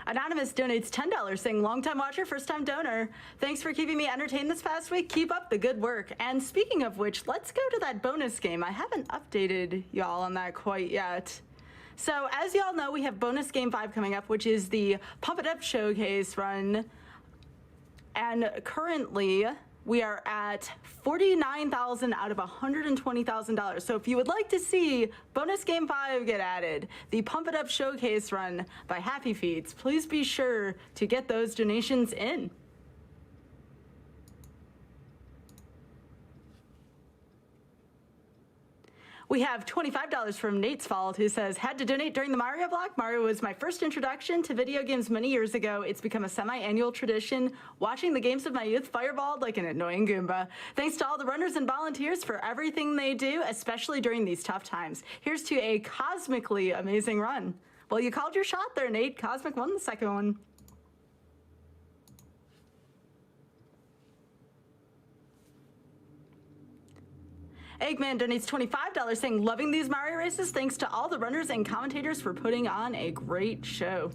Speaker 1: Anonymous donates $10 saying, long-time watcher, first-time donor. Thanks for keeping me entertained this past week. Keep up the good work. And speaking of which, let's go to that bonus game. I haven't updated y'all on that quite yet. So as y'all know, we have bonus game 5 coming up, which is the Pump It Up Showcase run. And currently, we are at $49,000 out of $120,000. So if you would like to see bonus game 5 get added, the Pump It Up Showcase run by Happy Feets, please be sure to get those donations in. We have $25 from Nate's Fault, who says, had to donate during the Mario block. Mario was my first introduction to video games many years ago. It's become a semi-annual tradition. Watching the games of my youth fireballed like an annoying Goomba. Thanks to all the runners and volunteers for everything they do, especially during these tough times. Here's to a cosmically amazing run. Well, you called your shot there, Nate. Cosmic won the second one. Eggman donates $25 saying, loving these Mario races. Thanks to all the runners and commentators for putting on a great show.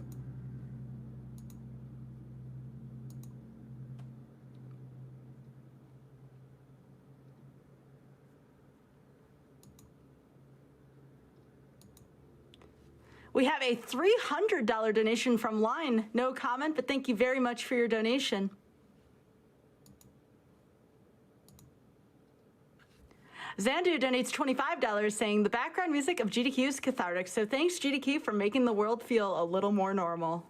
Speaker 1: We have a $300 donation from Line. No comment, but thank you very much for your donation. Zandu donates $25 saying the background music of GDQ is cathartic, so thanks GDQ for making the world feel a little more normal.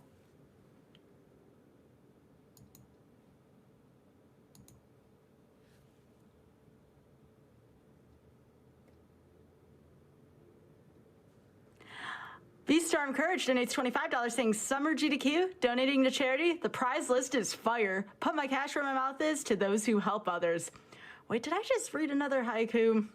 Speaker 1: V-Storm Courage donates $25 saying summer GDQ, donating to charity. The prize list is fire. Put my cash where my mouth is to those who help others. Wait, did I just read another haiku?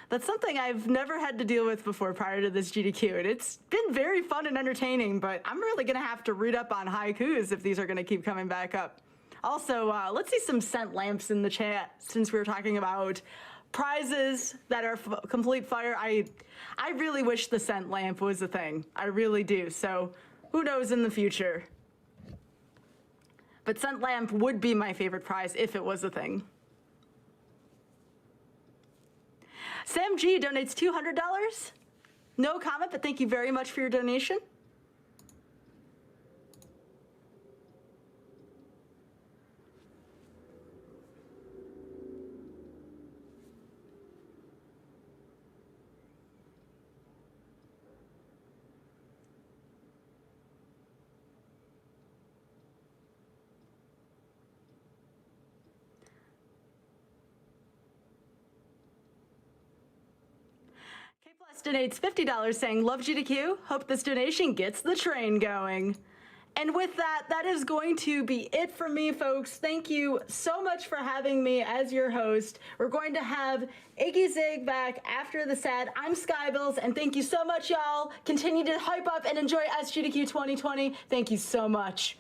Speaker 1: That's something I've never had to deal with before prior to this GDQ, and it's been very fun and entertaining, but I'm really gonna have to read up on haikus if these are gonna keep coming back up. Also, let's see some scent lamps in the chat since we were talking about prizes that are complete fire. I really wish the scent lamp was a thing. I really do, so who knows in the future. But scent lamp would be my favorite prize if it was a thing. Sam G donates $200. No comment, but thank you very much for your donation. donates $50 saying, love GDQ, hope this donation gets the train going. And with that, that is going to be it for me, folks. Thank you so much for having me as your host. We're going to have Iggy Zig back after the sad. I'm Skybilz, and thank you so much, y'all. Continue to hype up and enjoy SGDQ 2020. Thank you so much.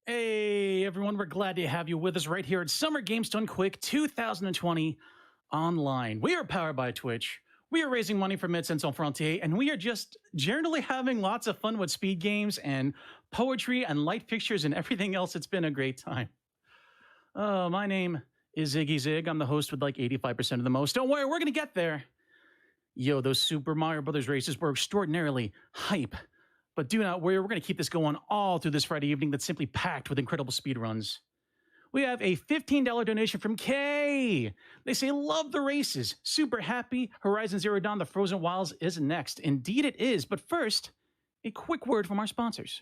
Speaker 4: Hey, everyone, we're glad to have you with us right here at Summer Games Done Quick 2020 online. We are powered by Twitch. We are raising money for EthanRTA, and we are just generally having lots of fun with speed games and poetry and light fixtures and everything else. It's been a great time. My name is Iggy Zig. I'm the host with like 85% of the most. Don't worry, we're going to get there. Yo, those Super Mario Brothers races were extraordinarily hype. But do not worry, we're going to keep this going all through this Friday evening that's simply packed with incredible speedruns. We have a $15 donation from Kay. They say, love the races. Super happy. Horizon Zero Dawn, The Frozen Wilds is next. Indeed it is. But first, a quick word from our sponsors.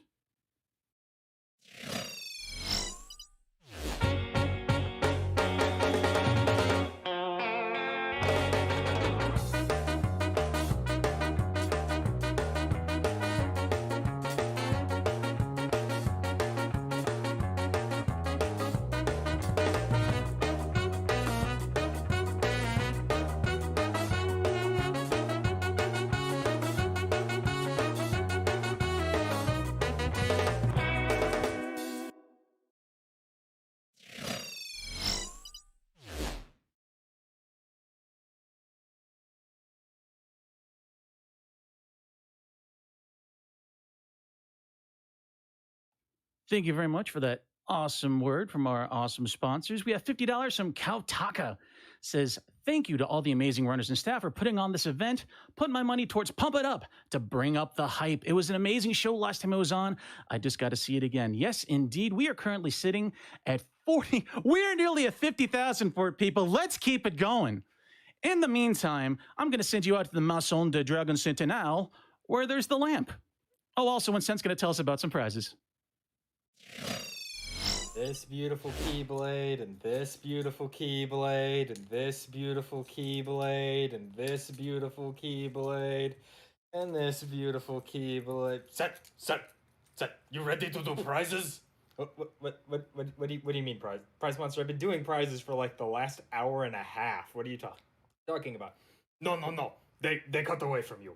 Speaker 4: Thank you very much for that awesome word from our awesome sponsors. We have $50 from Kautaka. Says, thank you to all the amazing runners and staff for putting on this event. Put my money towards Pump It Up to bring up the hype. It was an amazing show last time it was on. I just got to see it again. Yes, indeed. We are currently sitting at 40. We're nearly at 50,000 for it, people. Let's keep it going. In the meantime, I'm going to send you out to the Maison de Dragon Sentinel, where there's the lamp. Oh, also, Vincent's going to tell us about some prizes.
Speaker 5: This beautiful keyblade, and this beautiful keyblade, and this beautiful keyblade, and this beautiful keyblade, and this beautiful keyblade. Set. Set, you ready to do prizes? What do you mean prize monster? I've been doing prizes for like the last hour and a half. What are you talking about? No. They cut away from you.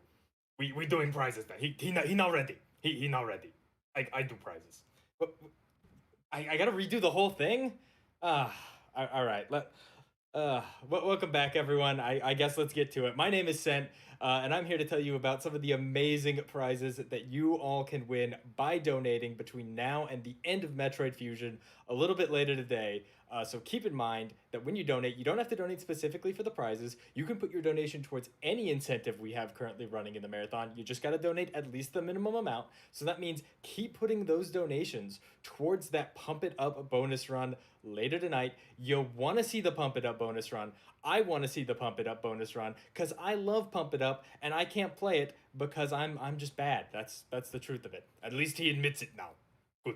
Speaker 5: We doing prizes now. He not ready. He not ready. I do prizes. But I gotta redo the whole thing. All right. Welcome back, everyone. I guess let's get to it. My name is Sent, and I'm here to tell you about some of the amazing prizes that you all can win by donating between now and the end of Metroid Fusion a little bit later today. So keep in mind that when you donate, you don't have to donate specifically for the prizes. You can put your donation towards any incentive we have currently running in the marathon. You just got to donate at least the minimum amount. So that means keep putting those donations towards that Pump It Up bonus run later tonight. You'll want to see the Pump It Up bonus run. I want to see the Pump It Up bonus run because I love Pump It Up and I can't play it because I'm just bad. That's the truth of it. At least he admits it now. Good.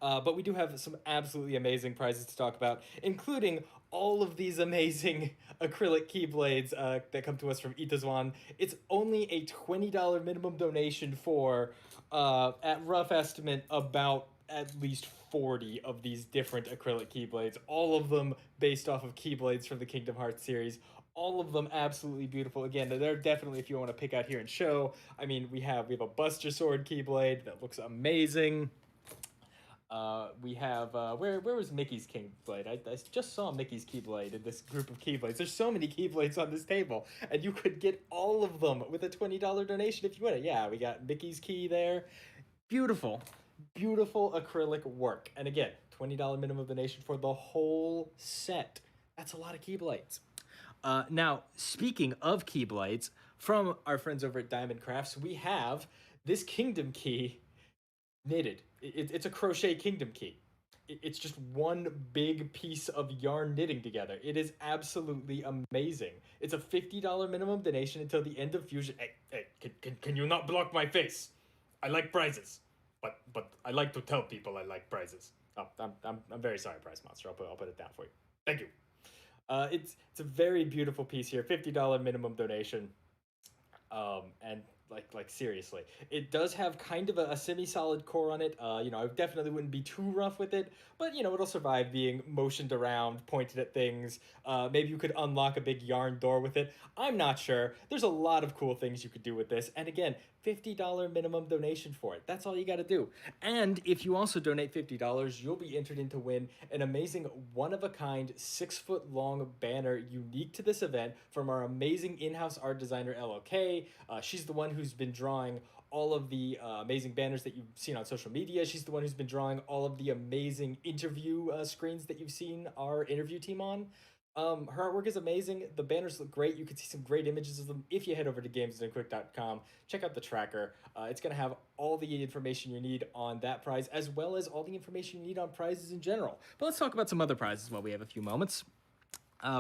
Speaker 5: But we do have some absolutely amazing prizes to talk about, including all of these amazing acrylic keyblades that come to us from Itazwan. It's only a $20 minimum donation for, at rough estimate, about at least 40 of these different acrylic keyblades, all of them based off of keyblades from the Kingdom Hearts series. All of them absolutely beautiful. Again, they're definitely, if you want to pick out here and show, I mean, we have a Buster Sword keyblade that looks amazing. We have, where was Mickey's Keyblade? I just saw Mickey's Keyblade in this group of Keyblades. There's so many Keyblades on this table, and you could get all of them with a $20 donation if you want it. Yeah, we got Mickey's Key there. Beautiful, beautiful acrylic work. And again, $20 minimum donation for the whole set. That's a lot of Keyblades. Now, speaking of Keyblades, from our friends over at Diamond Crafts, we have this Kingdom Key knitted. It's a crochet kingdom key. It's just one big piece of yarn knitting together. It is absolutely amazing. It's a $50 minimum donation until the end of Fusion. Hey, can you not block my face? I like prizes, but I like to tell people I like prizes. Oh, I'm very sorry, Prize Monster. I'll put it down for you. Thank you. It's a very beautiful piece here. $50 minimum donation. And like seriously, it does have kind of a semi-solid core on it. You know, I definitely wouldn't be too rough with it, but you know, it'll survive being motioned around, pointed at things. Maybe you could unlock a big yarn door with it. I'm not sure. There's a lot of cool things you could do with this. And again, $50 minimum donation for it. That's all you got to do. And if you also donate $50, you'll be entered in to win an amazing one-of-a-kind 6-foot-long banner unique to this event from our amazing in-house art designer, LOK. She's the one who's been drawing all of the amazing banners that you've seen on social media. She's the one who's been drawing all of the amazing interview screens that you've seen our interview team on. Her artwork is amazing. The banners look great. You can see some great images of them if you head over to gamesdonequick.com. Check out the tracker. It's going to have all the information you need on that prize, as well as all the information you need on prizes in general. But let's talk about some other prizes while we have a few moments.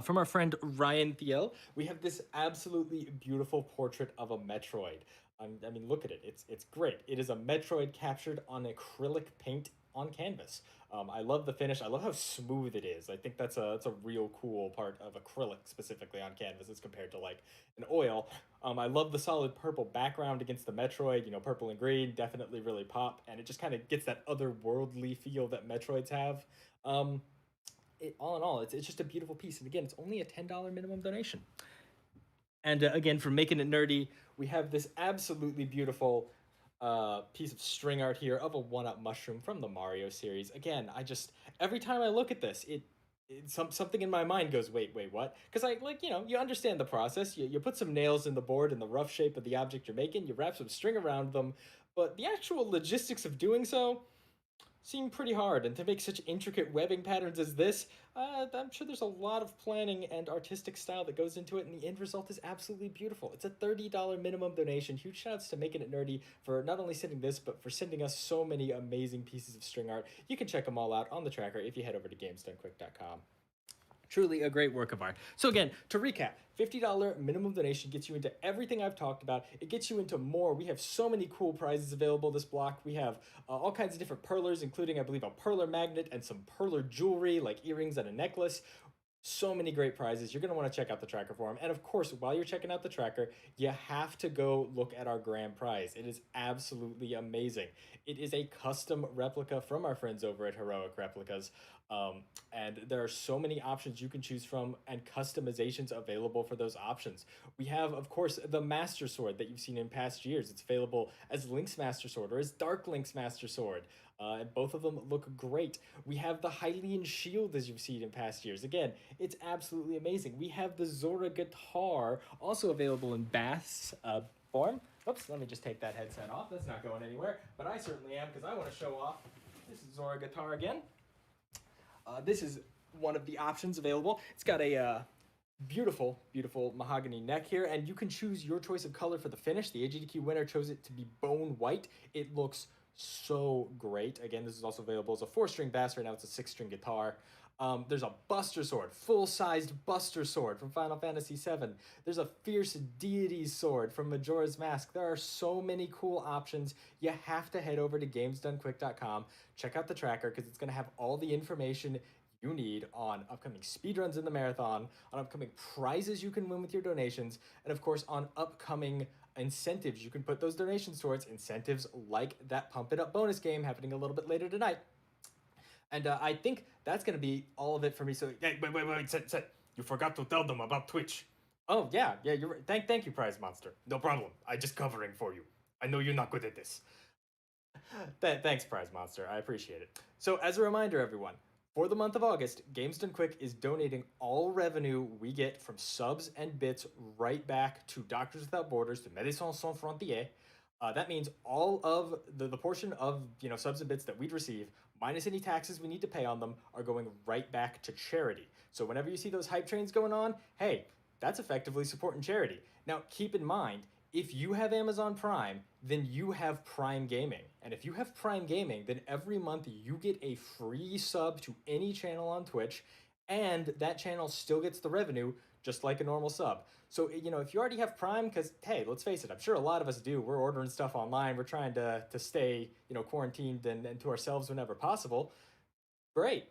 Speaker 5: From our friend Ryan Thiel, we have this absolutely beautiful portrait of a Metroid. I mean, look at it. It's great. It is a Metroid captured on acrylic paint on canvas. I love the finish. I love how smooth it is. I think that's a real cool part of acrylic, specifically on canvas, as compared to like an oil. I love the solid purple background against the Metroid. You know, purple and green definitely really pop, and it just kind of gets that otherworldly feel that Metroids have. All in all, it's just a beautiful piece. And again, it's only a $10 minimum donation. And again, for Making It Nerdy, we have this absolutely beautiful piece of string art here of a one-up mushroom from the Mario series. Again, every time I look at this, something in my mind goes, wait, what? Because you understand the process. You put some nails in the board in the rough shape of the object you're making, you wrap some string around them, but the actual logistics of doing so seem pretty hard, and to make such intricate webbing patterns as this, I'm sure there's a lot of planning and artistic style that goes into it, and the end result is absolutely beautiful. It's a $30 minimum donation. Huge shoutouts to Making It Nerdy for not only sending this, but for sending us so many amazing pieces of string art. You can check them all out on the tracker if you head over to gamesdonequick.com. Truly a great work of art. So again, to recap, $50 minimum donation gets you into everything I've talked about. It gets you into more. We have so many cool prizes available this block. We have all kinds of different perlers, including, I believe, a perler magnet and some perler jewelry, like earrings and a necklace. So many great prizes. You're going to want to check out the tracker for them. And of course, while you're checking out the tracker, you have to go look at our grand prize. It is absolutely amazing. It is a custom replica from our friends over at Heroic Replicas. And there are so many options you can choose from and customizations available for those options. We have, of course, the Master Sword that you've seen in past years. It's available as Link's Master Sword or as Dark Link's Master Sword. And both of them look great. We have the Hylian Shield as you've seen in past years. Again, it's absolutely amazing. We have the Zora guitar, also available in bass form. Oops, let me just take that headset off. That's not going anywhere, but I certainly am because I want to show off. This is Zora guitar again. This is one of the options available. It's got a beautiful, beautiful mahogany neck here, and you can choose your choice of color for the finish. The AGDQ winner chose it to be bone white. It looks so great. Again, this is also available as a 4-string bass. Right now it's a 6-string guitar. There's a Buster Sword, full-sized Buster Sword from Final Fantasy VII. There's a Fierce Deities Sword from Majora's Mask. There are so many cool options. You have to head over to GamesDoneQuick.com, check out the tracker, because it's going to have all the information you need on upcoming speedruns in the marathon, on upcoming prizes you can win with your donations, and of course on upcoming incentives you can put those donations towards, incentives like that Pump It Up bonus game happening a little bit later tonight. And I think that's going to be all of it for me. So, hey, wait, Set. You forgot to tell them about Twitch. Oh, yeah, you're right. Thank you, Prize Monster. No problem. I just covering for you. I know you're not good at this. Thanks, Prize Monster. I appreciate it. So, as a reminder, everyone, for the month of August, Games Done Quick is donating all revenue we get from subs and bits right back to Doctors Without Borders, to Médecins Sans Frontières. That means all of the portion of subs and bits that we'd receive, minus any taxes we need to pay on them, are going right back to charity. So whenever you see those hype trains going on, hey, that's effectively supporting charity. Now, keep in mind, if you have Amazon Prime, then you have Prime Gaming. And if you have Prime Gaming, then every month you get a free sub to any channel on Twitch, and that channel still gets the revenue just like a normal sub. So, if you already have Prime, because, hey, let's face it, I'm sure a lot of us do. We're ordering stuff online. We're trying to stay, quarantined and to ourselves whenever possible. Great.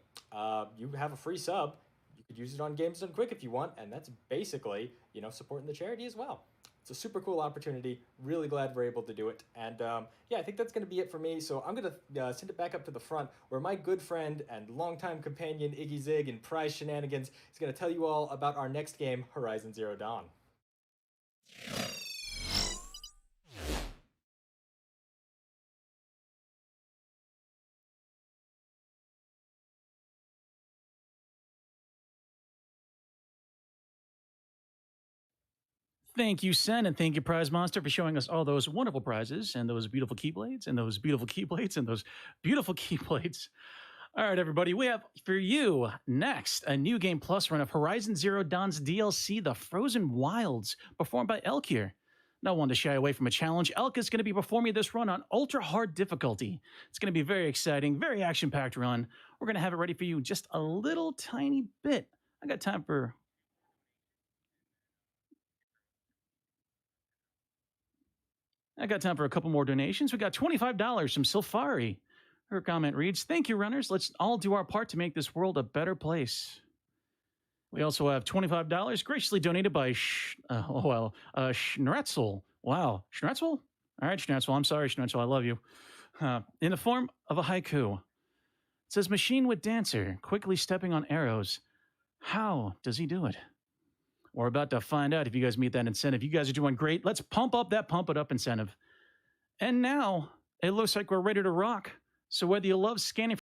Speaker 5: You have a free sub. You could use it on Games Done Quick if you want, and that's basically, supporting the charity as well. It's a super cool opportunity. Really glad we're able to do it. And I think that's going to be it for me. So I'm going to send it back up to the front where my good friend and longtime companion Iggy Zig and Prize Shenanigans is going to tell you all about our next game, Horizon Zero Dawn.
Speaker 4: Thank you, Sen, and thank you, Prize Monster, for showing us all those wonderful prizes and those beautiful keyblades and those beautiful keyblades and those beautiful keyblades. All right, everybody, we have for you next a New Game Plus run of Horizon Zero Dawn's DLC, The Frozen Wilds, performed by Elk here. No one to shy away from a challenge. Elk is going to be performing this run on ultra hard difficulty. It's going to be very exciting, very action-packed run. We're going to have it ready for you in just a little tiny bit. I got time for a couple more donations. We got $25 from Silfari. Her comment reads, "Thank you, runners. Let's all do our part to make this world a better place." We also have $25 graciously donated by Schneretzel. Wow, Schneretzel? All right, Schneretzel. I'm sorry, Schneretzel. I love you. In the form of a haiku. It says, "Machine with dancer, quickly stepping on arrows. How does he do it?" We're about to find out if you guys meet that incentive. You guys are doing great. Let's pump up that Pump It Up incentive. And now, it looks like we're ready to rock. So whether you love scanning